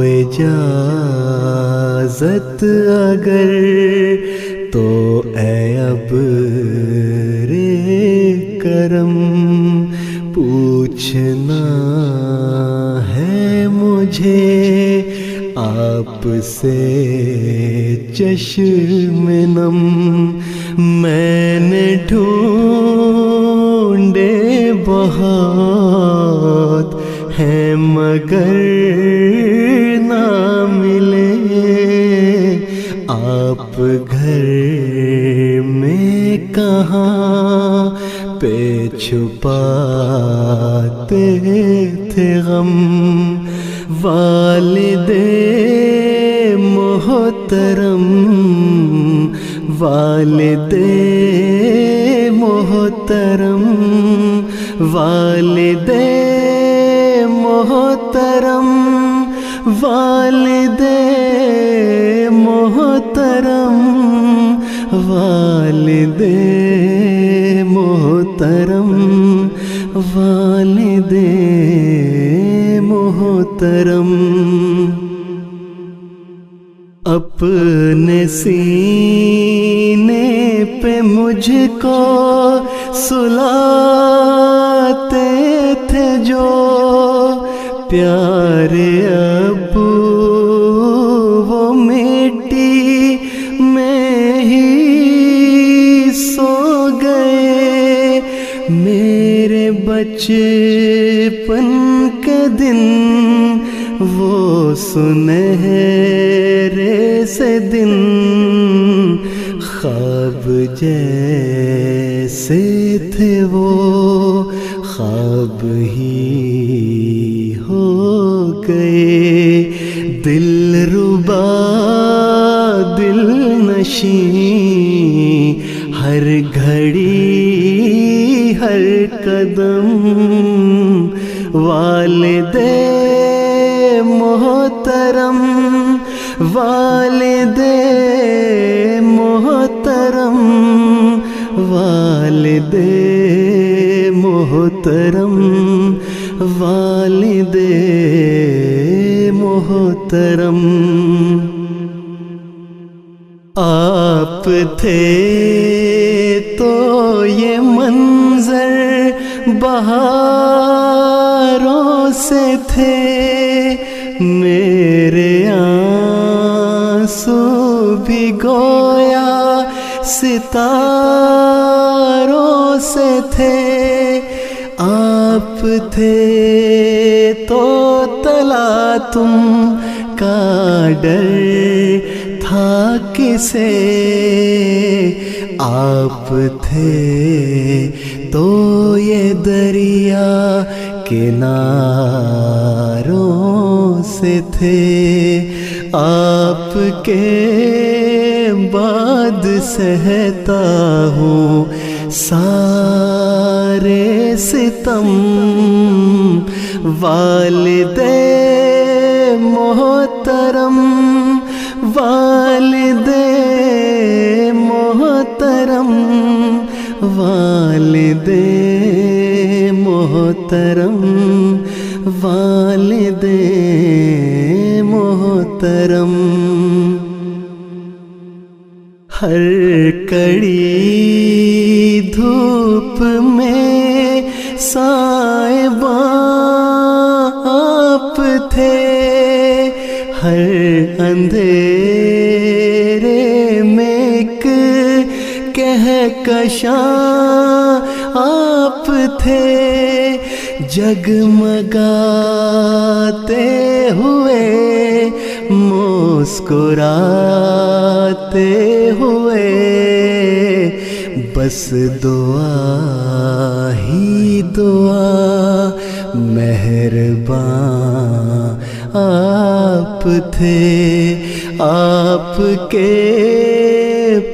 اجازت اگر تو اے ابر کرم، پوچھنا ہے مجھے آپ سے چشم نم، میں نے ڈھونڈے بہت ہیں مگر نہ ملے، آپ گھر میں کہاں پہ چھپاتے تھے غم، والد محترم، والد محترم، والد محترم، والد محترم، والد محترم، والد محترم، اپنے سینے پہ مجھ کو سلاتے تھے جو پیارے ابو، وہ مٹی میں ہی سو گئے، میرے بچپن کے دن وہ سنہرے سے دن، خواب جیسے تھے وہ خواب ہی ہو گئے، دل ربا دل نشیں ہر گھڑی ہر قدم، والد محترم، والد محترم، والد محترم، والد محترم، آپ تھے تو یہ منظر بہاروں سے تھے، میرے آنسو بھی گویا ستاروں سے تھے، آپ تھے تو تلا تم کا ڈر تھا کسے، آپ تھے تو یہ دریا کناروں سے تھے، آپ کے بعد سہتا ہوں سارے ستم، والد محترم، والد محترم، والد محترم، والد محترم، ہر کڑی دھوپ میں سائباں آپ تھے، ہر اندھیرے میں ایک کہکشاں آپ تھے، جگمگاتے ہوئے مسکراتے ہوئے، بس دعا ہی دعا مہرباں آپ تھے، آپ کے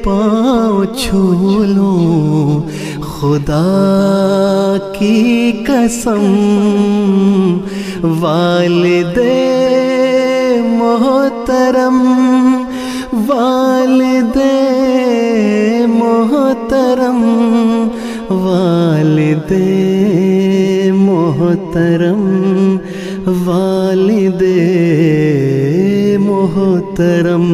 پاؤں چھو لوں خدا کی قسم، والد محترم، والد محترم، والد محترم، والد محترم۔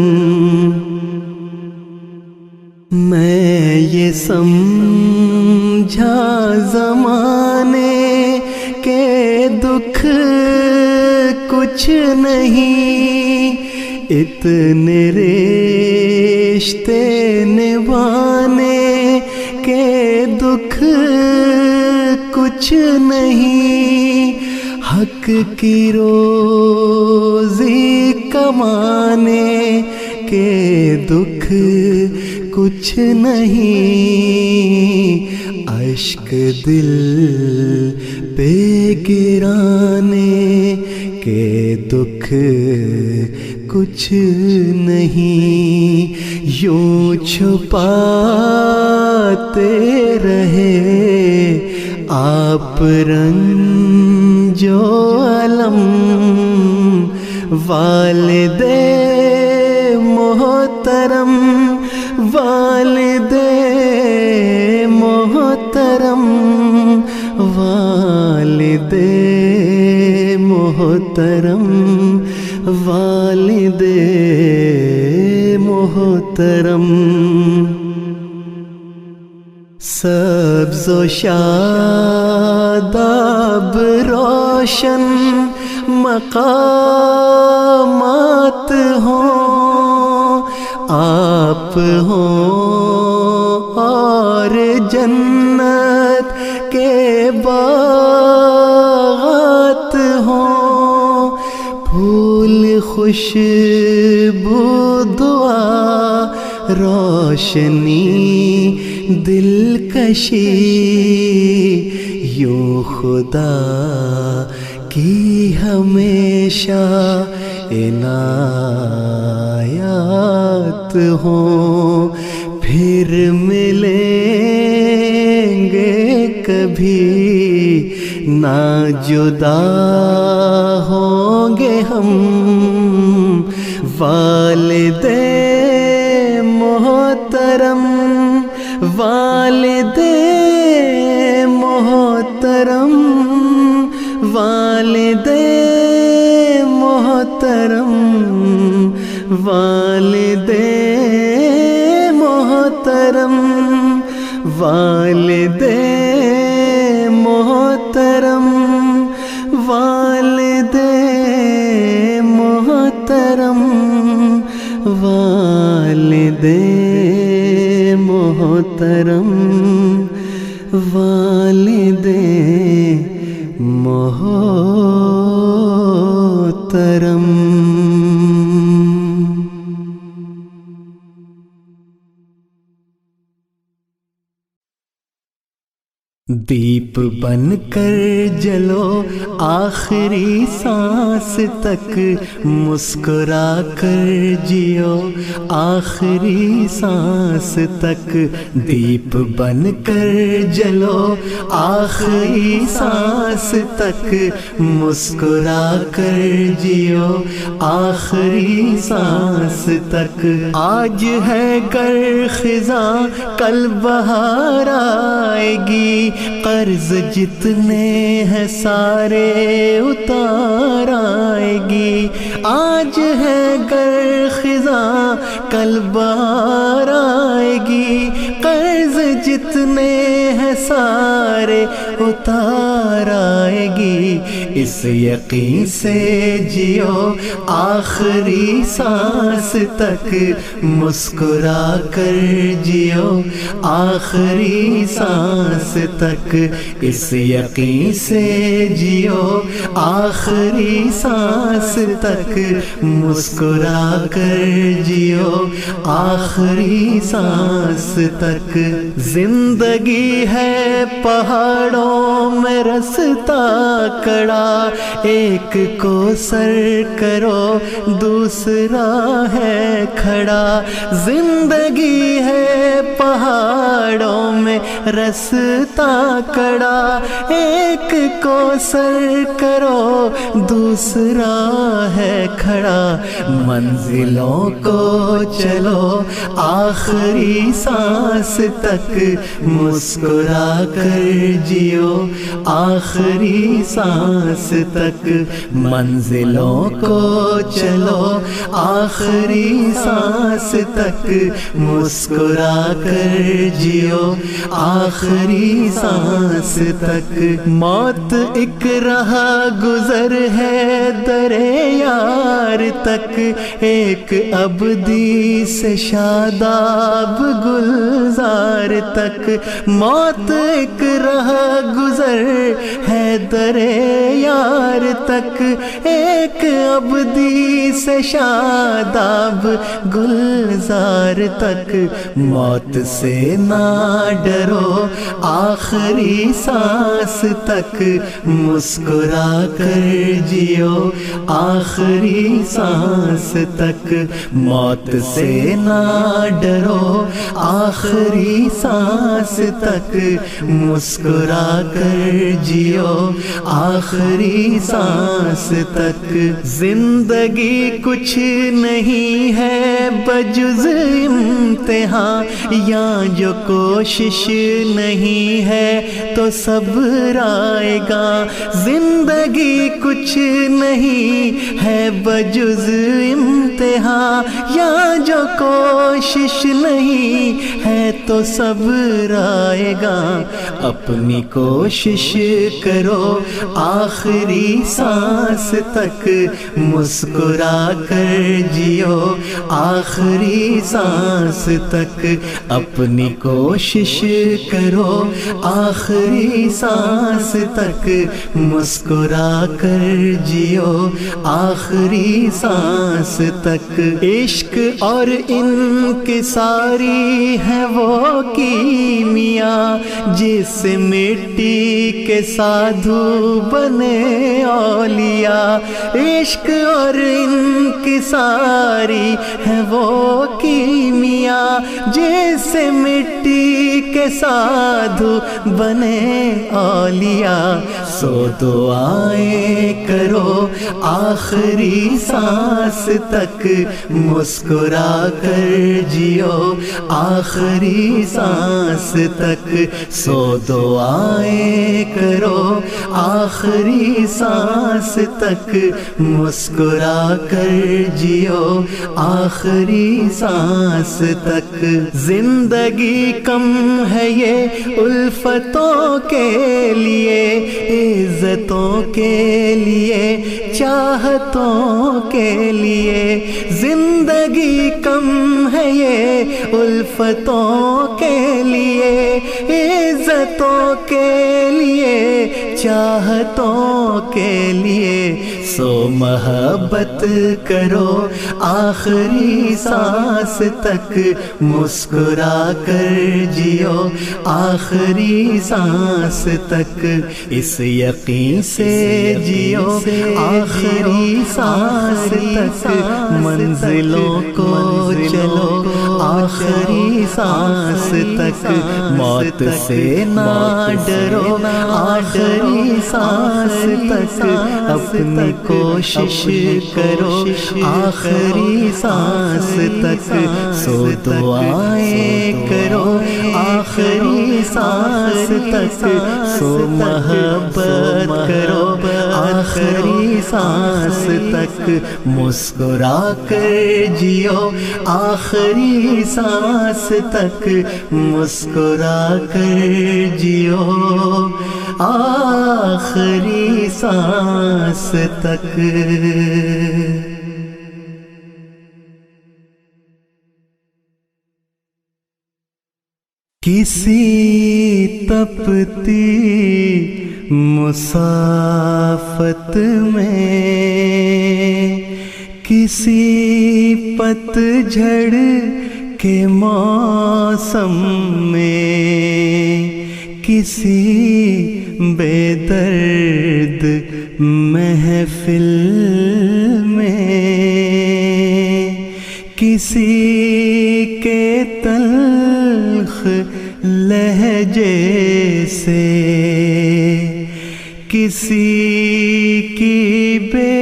میں یہ سمجھا زمانے کے دکھ کچھ نہیں، اتنے رشتے نبھانے کے دکھ کچھ نہیں، حق کی روزی کمانے کے دکھ کچھ نہیں، اشک دل پہ گرانے کے دکھ کچھ نہیں، یوں چھپاتے رہے آپ رنج و الم، والد محترم، والد محترم، والد محترم، والد محترم۔ سبز و شاداب روشن مقامات ہوں، آپ ہوں اور جنت کے باغات ہوں، پھول خوشبو دعا روشنی دلکشی، یوں خدا کی ہمیشہ عنایات ہوں، پھر ملیں گے کبھی نہ جدا ہوں گے ہم، والد محترم، والد محترم، والد محترم، والد محترم، والد محترم، والد محترم، والد محترم، والد محترم۔ دیپ بن کر جلو آخری سانس تک، مسکرا کر جیو آخری سانس تک، دیپ بن کر جلو آخری سانس تک، مسکرا کر جیو آخری سانس تک، آج ہے گر خزاں کل بہار آئے گی، قرض جتنے ہیں سارے اتار آئے گی، آج ہے گر خزاں کل بہار آئے گی، قرض جتنے ہیں سارے اتار آئے گی، اس یقین سے جیو آخری سانس تک، مسکرا کر جیو آخری سانس تک، اس یقین سے جیو آخری سانس تک، مسکرا کر جیو آخری سانس تک۔ زندگی ہے پہاڑوں پہاڑوں میں رستا کڑا، ایک کو سر کرو دوسرا ہے کھڑا، زندگی ہے پہاڑوں میں رستا کڑا، ایک کو سر کرو دوسرا ہے کھڑا، منزلوں کو چلو آخری سانس تک، مسکرا کر جیو آخری سانس تک، منزلوں کو چلو آخری سانس تک، مسکرا کر جیو آخری سانس تک، موت ایک راہ گزر ہے در یار تک، ایک ابدی سے شاداب گلزار تک، موت ایک راہ گزر ہے در یار تک، ایک ابدی سے شاداب گلزار تک، موت سے نہ ڈرو آخری سانس تک، مسکرا کر جیو آخری سانس تک، موت سے نہ ڈرو آخری سانس تک، مسکرا کر جیو آخری سانس تک، زندگی کچھ نہیں ہے بجز امتحان، یا جو کوشش نہیں ہے تو صبر آئے گا، زندگی کچھ نہیں ہے بجز امتحان، یا جو کوشش نہیں ہے تو صبر آئے گا، اپنی کوشش کرو آخری سانس تک، مسکرا کر جیو آخری سانس تک، اپنی کوشش کرو آخری سانس تک، مسکرا کر جیو آخری سانس تک، عشق اور انکساری ہے وہ کیمیا، جس سے مٹی کے سادھو بنے اولیاء، عشق اور انکساری ہے وہ کیمیا، جس سے مٹی کے سادھو بنے اولیاء، سو دعائیں کرو آخری سانس تک، مسکرا کر جیو آخری سانس تک، سو دعائیں کرو آخری سانس تک، مسکرا کر جیو آخری سانس تک، زندگی کم ہے یہ الفتوں کے لیے، عزتوں کے لیے، چاہتوں کے لیے، زندگی کم ہے یہ الفتوں کے لیے، عزتوں کے لیے، چاہتوں کے لیے، سو محبت کرو آخری سانس تک، مسکرا کر جیو آخری سانس تک، اس یقین سے جیو آخری سانس تک، منزلوں کو چلو آخری سانس تک، موت سے نہ ڈرو آخری سانس تک، اپنی کوشش کرو آخری سانس تک، سو دعائیں کرو آخری سانس تک، سو محبت کرو آخری سانس تک، مسکرا کر جیو آخری سانس تک، مسکرا کر جیو آخری سانس تک۔ کسی تپتی مسافت میں، کسی پت جھڑ کے موسم میں، کسی بے درد محفل میں، کسی کے تلخ لہجے سے، کسی کی بے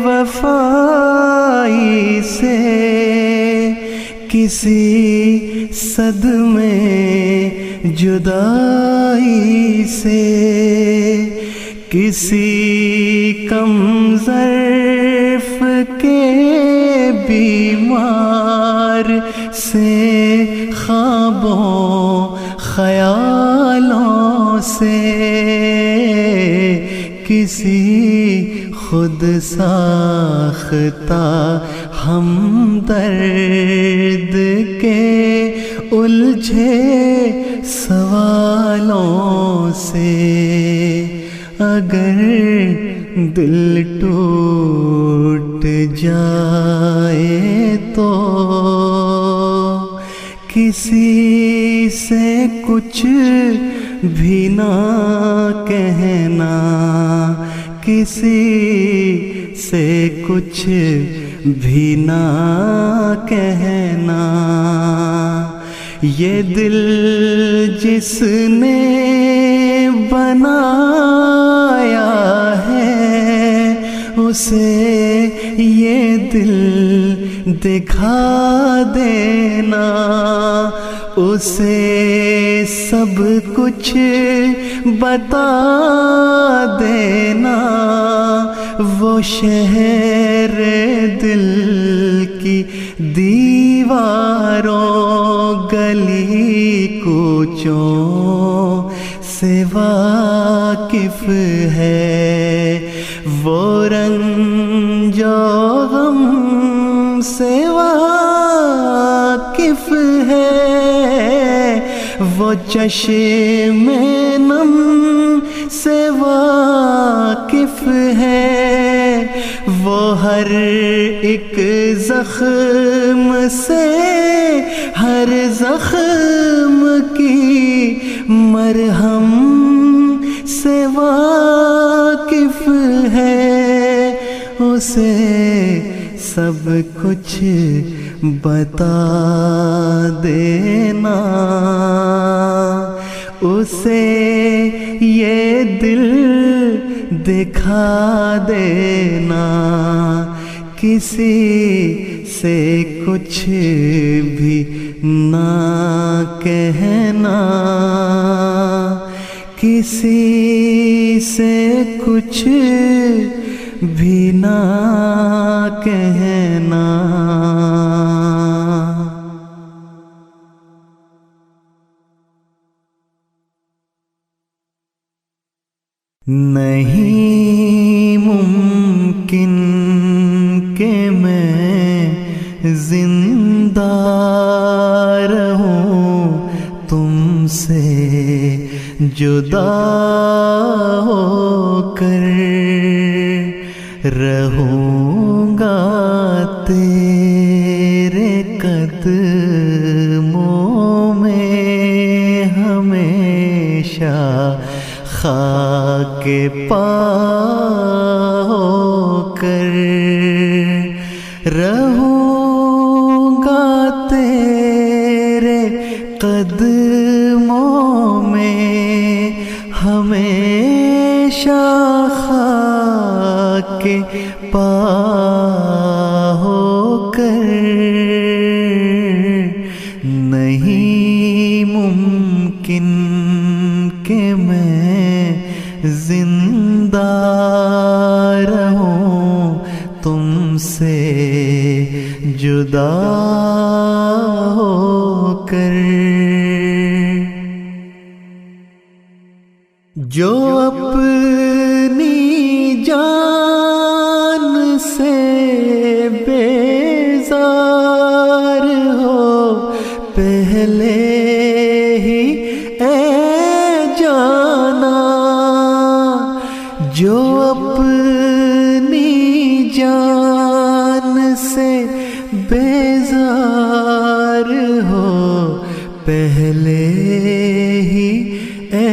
وفائی سے، کسی صدمے جدائی سے، کسی کم ظرف کے بیمار سے، خوابوں خیالوں سے، کسی خود ساختہ ہمدرد کے الجھے سوالوں سے، اگر دل ٹوٹ جائے تو کسی سے کچھ بھی نہ کہنا، کسی سے کچھ بھی نہ کہنا، یہ دل جس نے بنایا ہے اسے یہ دل دکھا دینا، اسے سب کچھ بتا دینا، وہ شہر دل کی دیواروں گلی کوچوں سے واقف ہے، وہ رنج و غم سے واقف ہے، وہ چشم نم سے واقف ہے، وہ ہر ایک زخم سے، ہر زخم کی مرہم سے واقف ہے، اسے سب کچھ بتا دینا، اسے یہ دل دکھا دینا، کسی سے کچھ بھی نہ کہنا، کسی سے کچھ بھی نہ کہنا۔ نہیں ممکن کہ میں زندہ رہوں تم سے جدا ہو کر، رہوں گا تیرے قدموں میں ہمیشہ، خاک پا ہو کر، رہوں گا تیرے قدموں میں ہمیشہ، خاک پا ہو کر، نہیں ممکن کہ میں زندہ رہوں تم سے جدا ہو کر، جو اپنی جان سے بیزار ہو پہلے ہی اے جانا، جو اپنی جان سے بیزار ہو پہلے ہی اے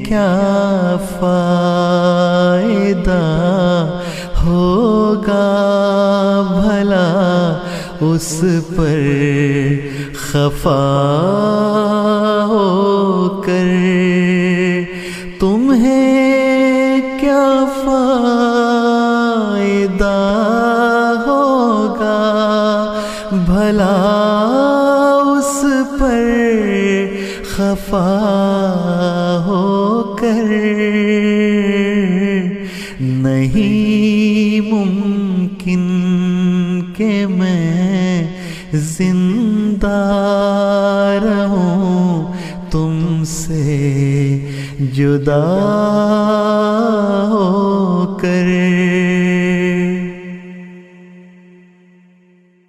کیا فائدہ ہوگا بھلا اس پر خفا ہو کر، تمہیں کیا فائدہ ہوگا بھلا اس پر خفا ہو کر، نہیں ممکن کہ میں زندہ رہوں تم سے جدا ہو کر۔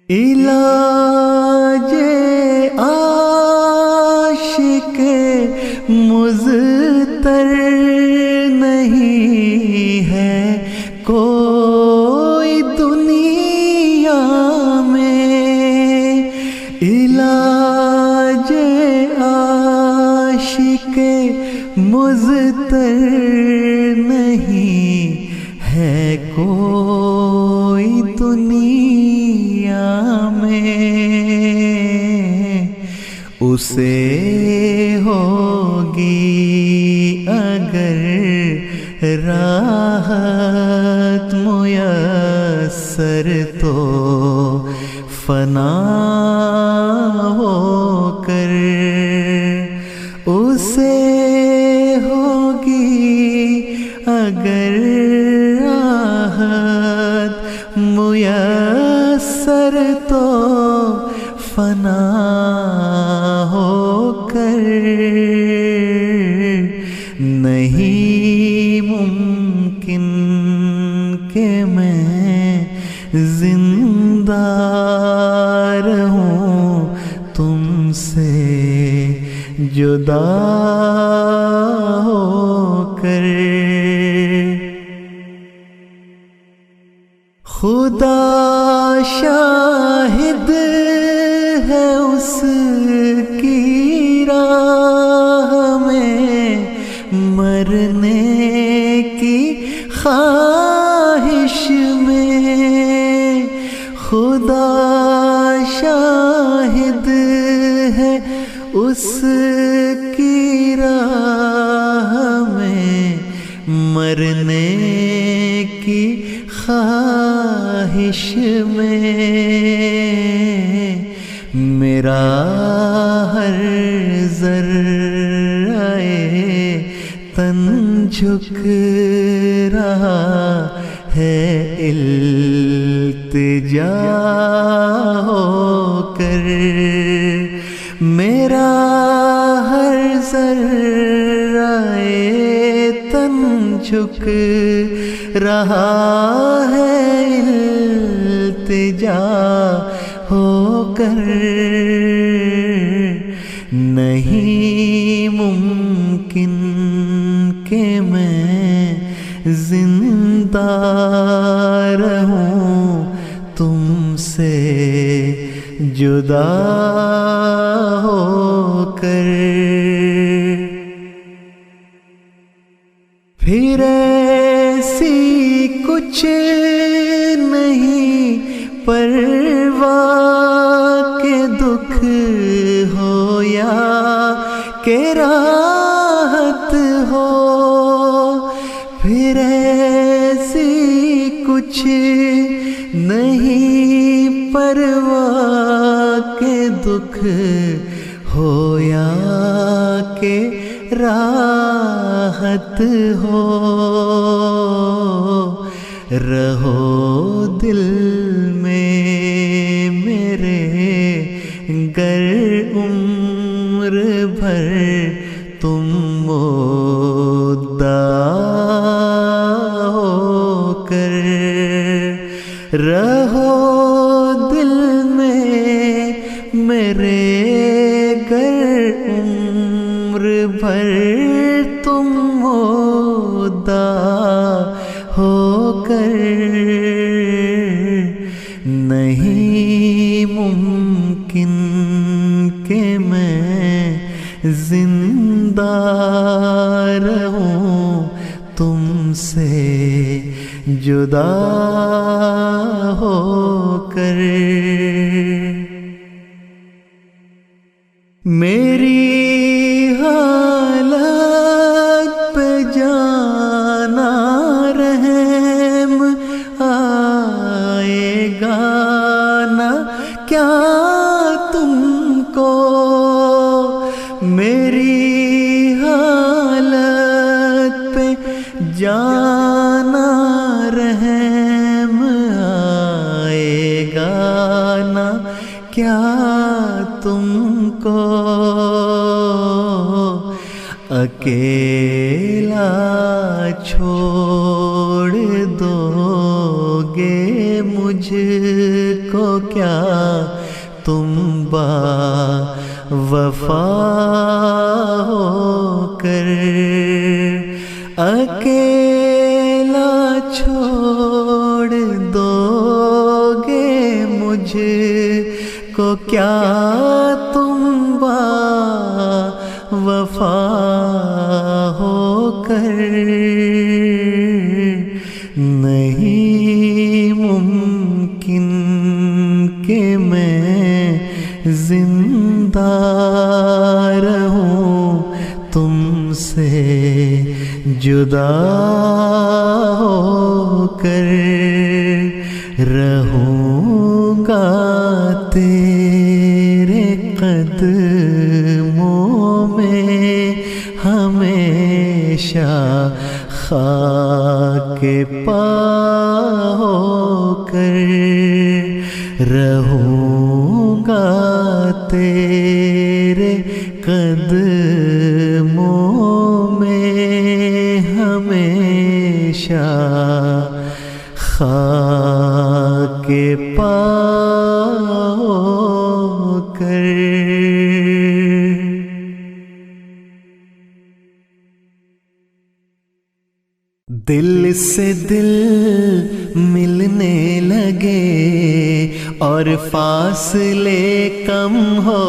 علاج عاشق مضطر نہیں ہے کوئی دنیا میں، علاج عاشق مضطر نہیں ہے کوئی دنیا میں، اسے ہوگی اگر راحت میسر تو فنا ہو کر، اسے ہوگی اگر راحت میسر تو فنا ہو کر، نہیں ممکن کہ میں زندہ رہوں تم سے جدا ہو کر۔ خدا شاہد ہے اس کی راہ میں مرنے کی خواہش میں، خدا شاہد ہے اس کی راہ میں مرنے کی خواہش میں، میرا ہر ذرہ تن جھک رہا ہے التجا ہو کر، میرا ہر ذرہ تن جھک رہا ہے التجا ہو کر، نہیں ممکن کہ میں زندہ رہوں تم سے جدا ہو کر، پھر ایسی کچھ نہیں پرواہ کہ دکھ ہو یا کہ راحت ہو، پھر ایسی کچھ نہیں پرواہ کہ دکھ ہو یا کہ راحت ہو، رہو دل میں میرے گر عمر بھر تم مدعا ہو کر، رہو دل میں میرے گر عمر بھر تم مدعا ہو کر، نہیں ممکن کہ میں زندہ رہوں سے جدا ہو کر، میری حالت پہ جانا رحم آئے گا نا کیا تم کو، میری حالت پہ جانا رحم آئے گا نا کیا تم کو، اکیلا چھوڑ دو گے مجھ کو کیا تم با وفا ہو کر، اکیلا چھوڑ دو گے مجھ کو کیا تم با وفا ہو کر، نہیں ممکن کہ میں زندہ رہوں تم سے جدا ہو کر، رہوں گا تیرے قدموں میں ہمیشہ خاک پا ہو کر، رہوں گا تیرے قدموں میں ہمیشہ خاک پا ہو کر۔ دل سے دل ملنے لگے اور فاصلے کم ہو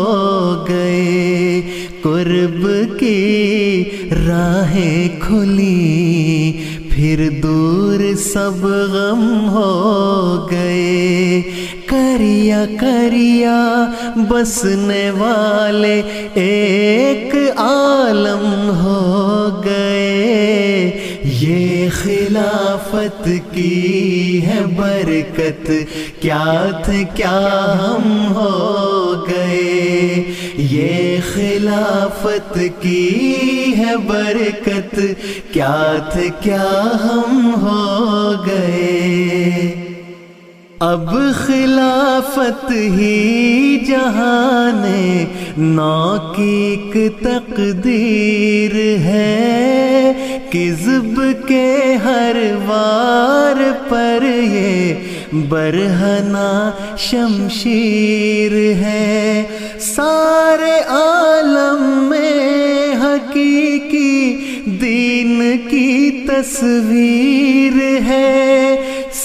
گئے، قرب کی راہیں کھلی پھر دور سب غم ہو گئے، کریا کریا بسنے والے ایک عالم ہو گئے، یہ خلافت کی ہے برکت، کیا تھے کیا ہم ہو گئے، یہ خلافت کی ہے برکت، کیا تھے کیا ہم ہو گئے، اب خلافت ہی جہان نو کی ایک تقدیر ہے، کذب کے ہر وار پر یہ برہنہ شمشیر ہے، سارے عالم میں حقیقی دین کی تصویر ہے،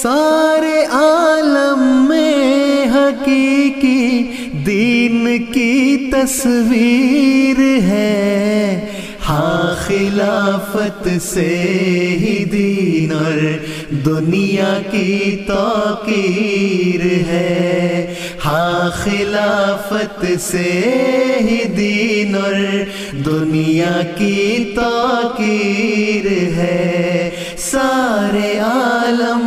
سارے عالم میں حقیقی دین کی تصویر ہے، ہاں خلافت سے ہی دین اور دنیا کی توقیر ہے، ہاں خلافت سے ہی دین اور دنیا کی توقیر ہے، سارے عالم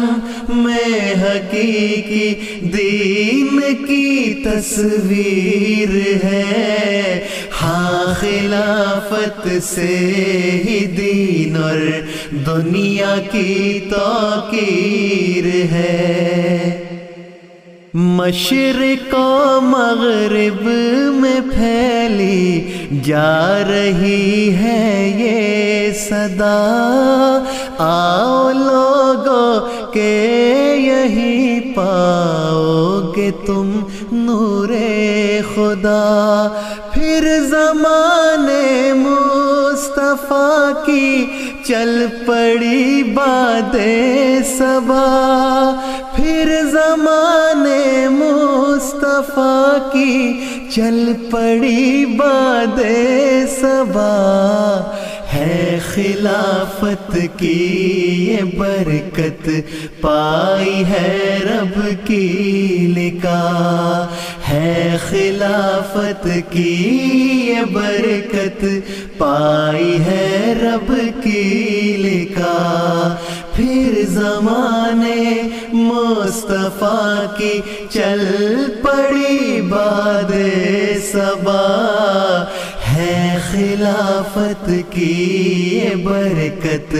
میں حقیقی دین کی تصویر ہے، ہاں خلافت سے ہی دین اور دنیا کی توقیر ہے، مشرق و مغرب میں پھیلی جا رہی ہے یہ صدا، آؤ لوگوں کہ یہی پاؤ گے تم نور خدا، پھر زمانے مصطفیٰ کی چل پڑی باد صبا، پھر زمانے مصطفیٰ کی چل پڑی باد صبا، ہے خلافت کی یہ برکت پائی ہے رب کی لقا، ہے خلافت کی یہ برکت پائی ہے رب کی لقا، پھر زمانے مصطفیٰ کی چل پڑی باد صبا، ہے خلافت کی یہ برکت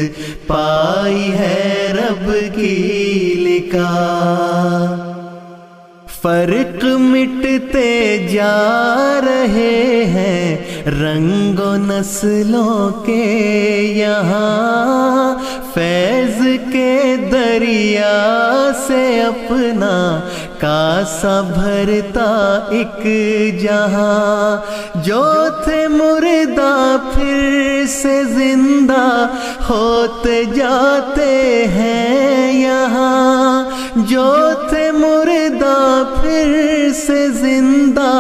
پائی ہے رب کی لقا، فرق مٹتے جا رہے ہیں رنگ و نسلوں کے یہاں، فیض کے دریا سے اپنا کاسا بھرتا ایک جہاں، جو تھے مردہ پھر سے زندہ ہوتے جاتے ہیں یہاں، جو تھے مردہ پھر سے زندہ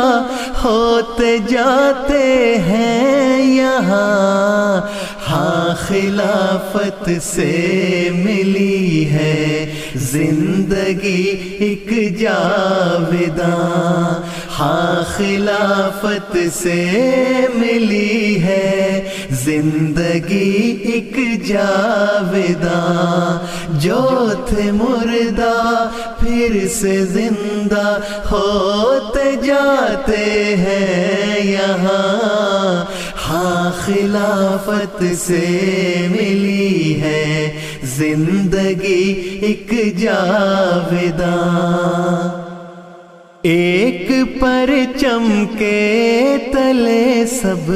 ہوتے جاتے ہیں یہاں، ہاں خلافت سے ملی ہے زندگی ایک جاوداں، ہاں خلافت سے ملی ہے زندگی ایک جاوداں، جو تھے مردہ پھر سے زندہ ہوتے جاتے ہیں یہاں، ہاں خلافت سے ملی ہے زندگی ایک جاوداں، ایک پرچم کے تلے سب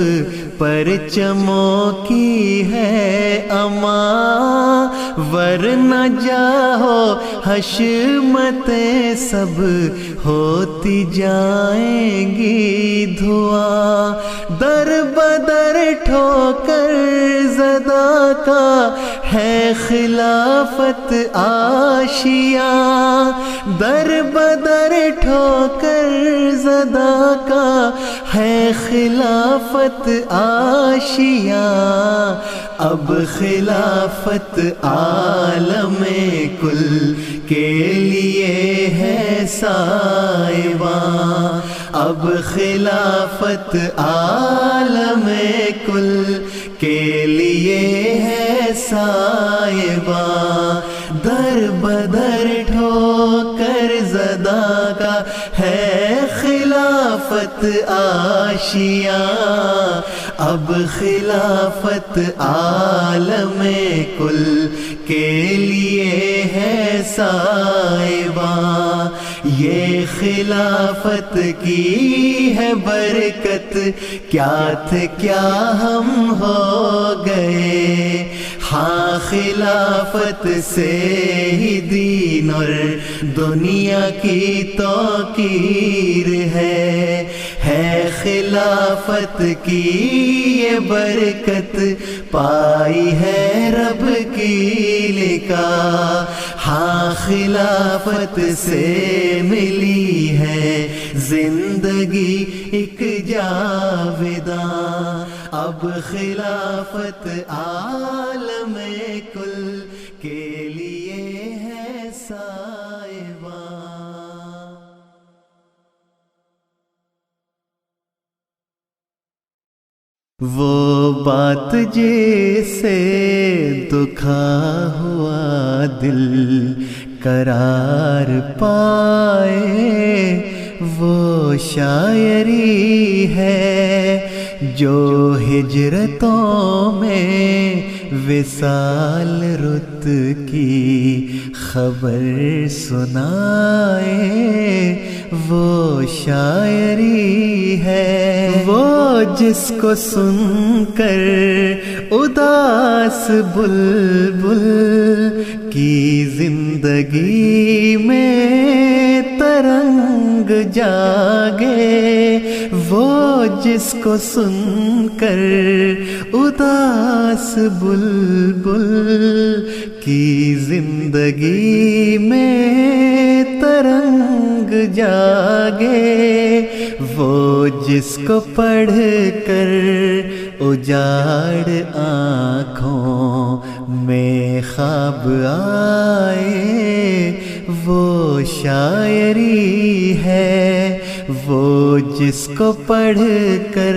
پرچموں کی ہے امان، ورنہ جاؤ حشمتیں سب ہوتی جائیں گی دھواں، در بدر ٹھوکر زدہ کا ہے خلافت آشیاں، در بدر ٹھوکر زدہ کا ہے خلافت آشیاں، اب خلافت عالم کل کے لیے ہے سائباں، اب خلافت عالم کل کے لیے ہے سائباں، در بدر ٹھوکر زدہ کا ہے خلافت آشیاں، اب خلافت عالم کل کے لیے ہے سائباں، یہ خلافت کی ہے برکت، کیا تھے کیا ہم ہو گئے، ہاں خلافت سے ہی دین اور دنیا کی توقیر ہے خلافت کی یہ برکت پائی ہے رب کی لقا، ہاں خلافت سے ملی ہے زندگی ایک جاوداں، اب خلافت عالم کل کے لیے ہے سائباں۔ وہ بات جیسے دکھا ہوا دل قرار پائے، وہ شاعری ہے جو ہجرتوں میں وصال رت کی خبر سنائے، وہ شاعری ہے وہ جس کو سن کر اداس بلبل کی زندگی میں ترنگ جاگے، وہ جس کو سن کر اداس بلبل کی زندگی میں ترنگ جاگے، وہ جس کو پڑھ کر اجاڑ آنکھوں میں خواب آئے، وہ شاعری ہے وہ جس کو پڑھ کر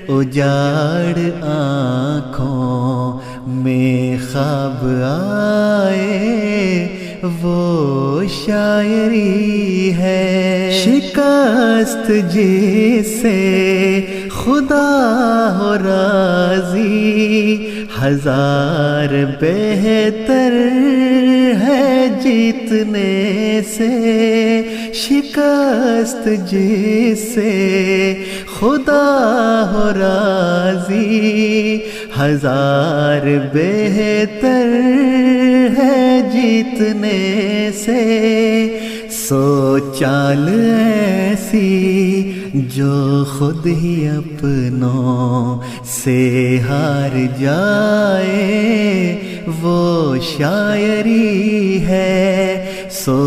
اجاڑ آنکھوں میں خواب آئے، وہ شاعری ہے۔ شکست جس سے خدا ہو راضی، ہزار بہتر ہے جیتنے سے۔ شکست جس سے خدا ہو راضی، ہزار بہتر ہے جیتنے سے۔ سو چال ایسی جو خود ہی اپنوں سے ہار جائے، وہ شاعری ہے۔ سو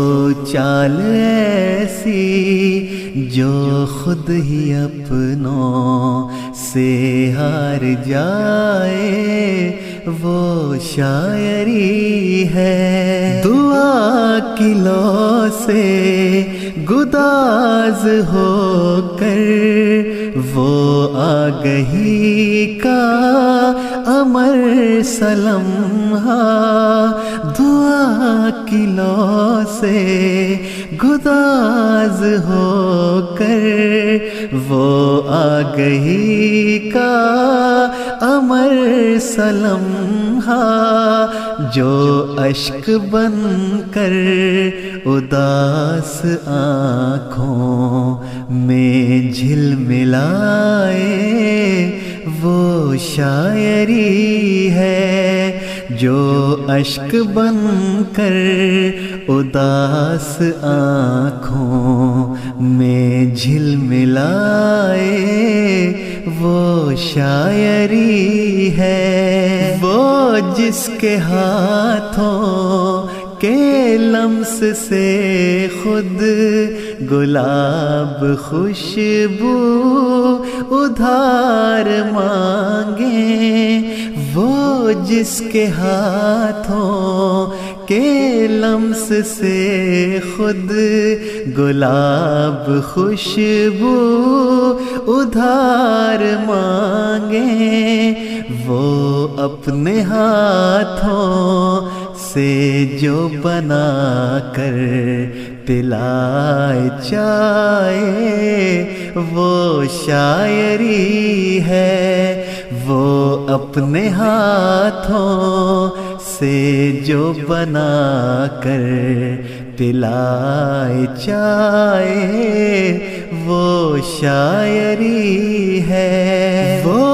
چال ایسی جو خود ہی اپنوں سے ہار جائے، وہ شاعری ہے۔ دعا کی لو سے گداز ہو کر وہ آگہی کا امر سلمہ، دعا کی لو سے گداز ہو کر وہ آگہی کا امر سلمہ، جو اشک بن کر اداس آنکھوں میں جھلملائے، وہ شاعری ہے۔ جو اشک بن کر اداس آنکھوں میں جھلملائے، وہ شاعری ہے۔ وہ جس کے ہاتھوں کے لمس سے خود گلاب خوشبو ادھار مانگے، وہ جس کے ہاتھوں کے لمس سے خود گلاب خوشبو ادھار مانگے، وہ اپنے ہاتھوں سے جو بنا کر پلائے چائے، وہ شاعری ہے۔ وہ اپنے ہاتھوں سے جو بنا کر پلائے چائے، وہ شاعری ہے۔ وہ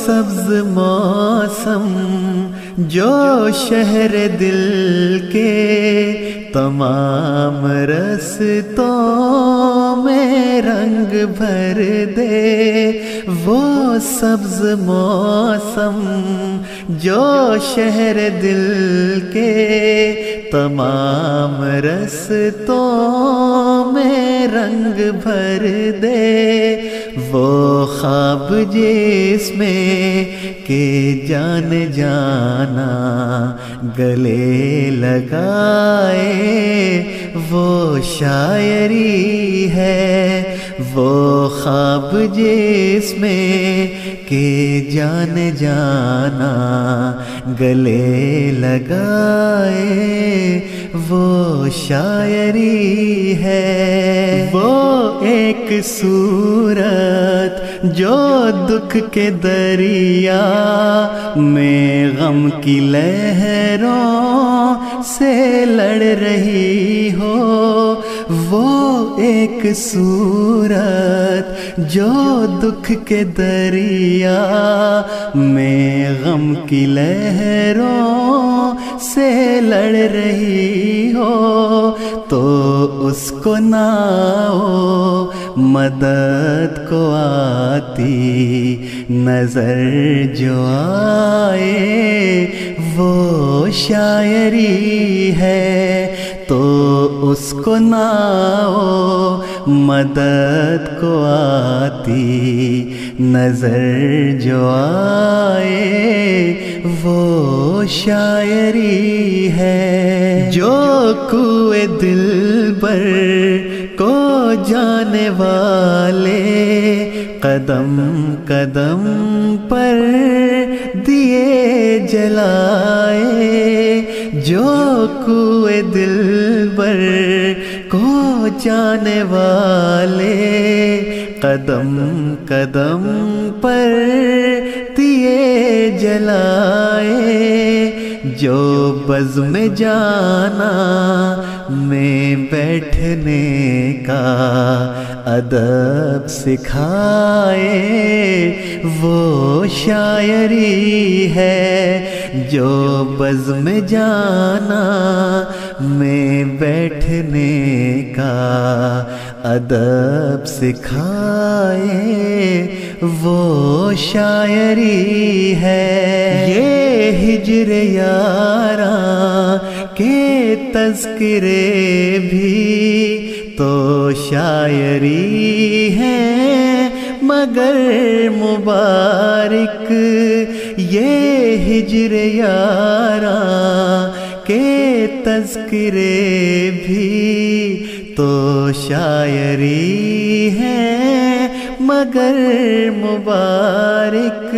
سبز موسم جو شہر دل کے تمام رستوں میں رنگ بھر دے، وہ سبز موسم جو شہر دل کے تمام رستوں میں رنگ بھر دے، وہ خواب جس میں کہ جان جانا گلے لگائے، وہ شاعری ہے۔ وہ خواب جس میں کہ جان جانا گلے لگائے، وہ شاعری ہے۔ وہ ایک صورت جو دکھ کے دریا میں غم کی لہروں سے لڑ رہی ہو، وہ ایک صورت جو دکھ کے دریا میں غم کی لہروں سے لڑ رہی ہو، تو اس کو ناؤ مدد کو آتی نظر جو آئے، وہ شاعری ہے۔ تو اس کو نہ مدد کو آتی نظر جو آئے وہ شاعری ہے۔ جو کوئے دلبر کو جانے والے قدم قدم پر دیے جلائے، جو کوئے دلبر کو جانے والے قدم قدم پر دیے جلائے، جو بزم جانا میں بیٹھنے کا ادب سکھائے وہ شاعری ہے۔ جو بزم جانا میں بیٹھنے کا ادب سکھائے وہ شاعری ہے۔ یہ ہجر یاراں کے تذکرے بھی تو شاعری ہے مگر مبارک، یہ ہجر یاراں کے تذکرے بھی تو شاعری ہے مگر مبارک،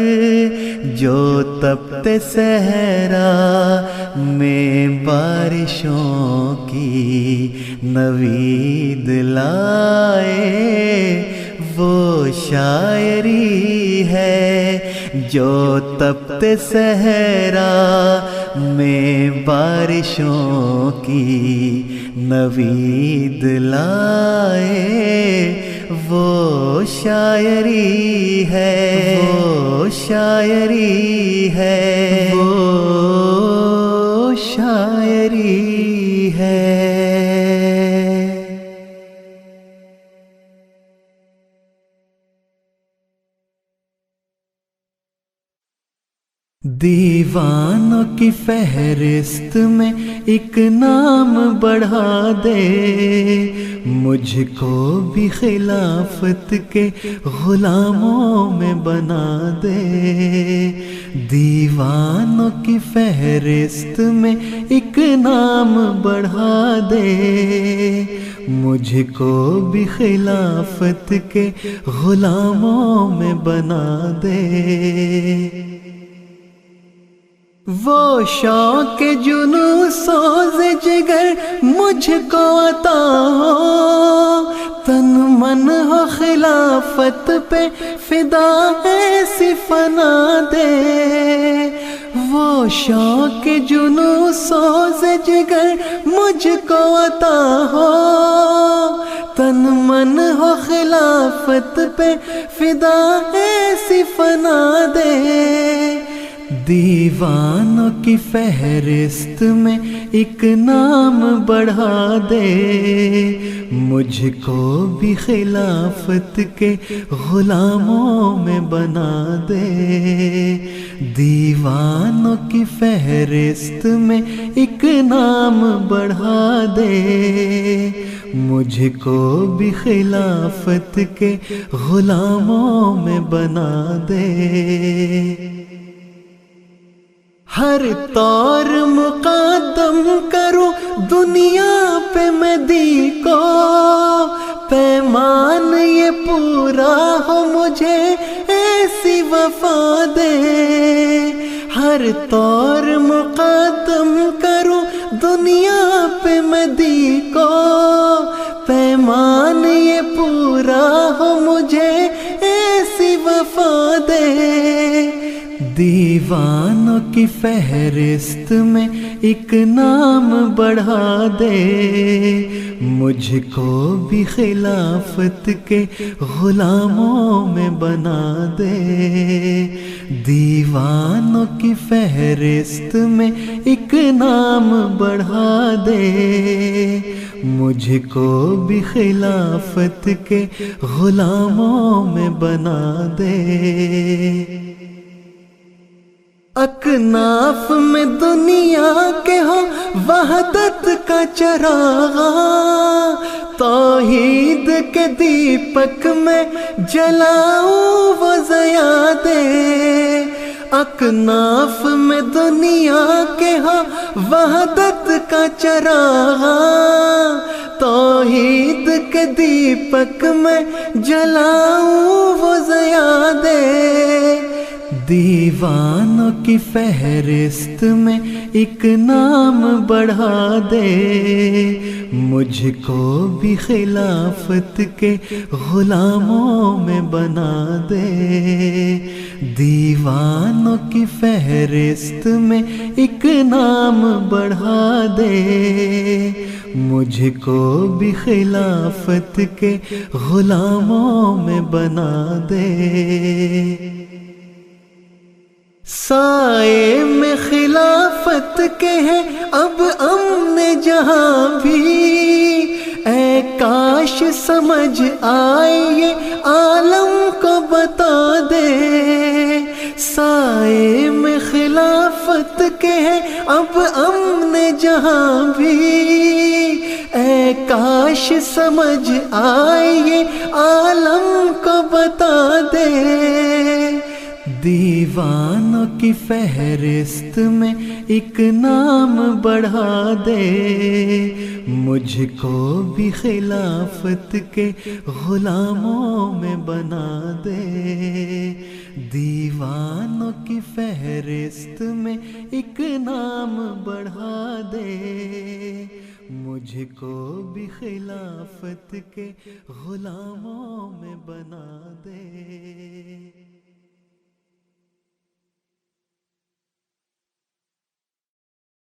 جو تپتے صحرا میں بارشوں کی نوید لائے وہ شاعری ہے۔ جو تپتے صحرا میں بارشوں کی نوید لائے وہ شاعری ہے، وہ شاعری ہے، وہ شاعری ہے۔ دیوانوں کی فہرست میں ایک نام بڑھا دے، مجھ کو بھی خلافت کے غلاموں میں بنا دے۔ دیوانوں کی فہرست میں ایک نام بڑھا دے، مجھ کو بھی خلافت کے غلاموں میں بنا دے۔ وہ شوق جنوں سوز جگر مجھ کو عطا ہو، تن من ہو خلافت پہ فدا ایسی فنا دے۔ وہ شوق جنوں سوز جگر مجھ کو عطا ہو، تن من ہو خلافت پہ فدا ایسی فنا دے۔ دیوانوں کی فہرست میں ایک نام بڑھا دے، مجھ کو بھی خلافت کے غلاموں میں بنا دے۔ دیوانوں کی فہرست میں ایک نام بڑھا دے، مجھ کو بھی خلافت کے غلاموں میں بنا دے۔ ہر طور مقدم کروں دنیا پہ مدی کو، پیمان یہ پورا ہو مجھے ایسی وفا دے۔ ہر طور مقدم کروں دنیا پہ مدی کو، پیمان یہ پورا ہو مجھے ایسی وفا دے۔ دیوانوں کی فہرست میں ایک نام بڑھا دے، مجھ کو بھی خلافت کے غلاموں میں بنا دے۔ دیوانوں کی فہرست میں ایک نام بڑھا دے، مجھ کو بھی خلافت کے غلاموں میں بنا دے۔ اکناف میں دنیا کے ہو وحدت کا چراغ، توحید کے دیپک میں جلاؤں وہ ضیا دے۔ اکناف میں دنیا کے ہو وحدت کا چراغ، توحید کے دیپک میں جلاؤں وہ ضیا دے۔ دیوانوں کی فہرست میں ایک نام بڑھا دے، مجھ کو بھی خلافت کے غلاموں میں بنا دے۔ دیوانوں کی فہرست میں ایک نام بڑھا دے، مجھ کو بھی خلافت کے غلاموں میں بنا دے۔ سائے میں خلافت کے ہیں اب امن جہاں بھی، اے کاش سمجھ آئے یہ عالم کو بتا دے۔ سائے میں خلافت کے ہیں اب امن جہاں بھی، اے کاش سمجھ آئے یہ عالم کو بتا دے۔ دیوانوں کی فہرست میں ایک نام بڑھا دے، مجھ کو بھی خلافت کے غلاموں میں بنا دے۔ دیوانوں کی فہرست میں ایک نام بڑھا دے، مجھ کو بھی خلافت کے غلاموں میں بنا دے۔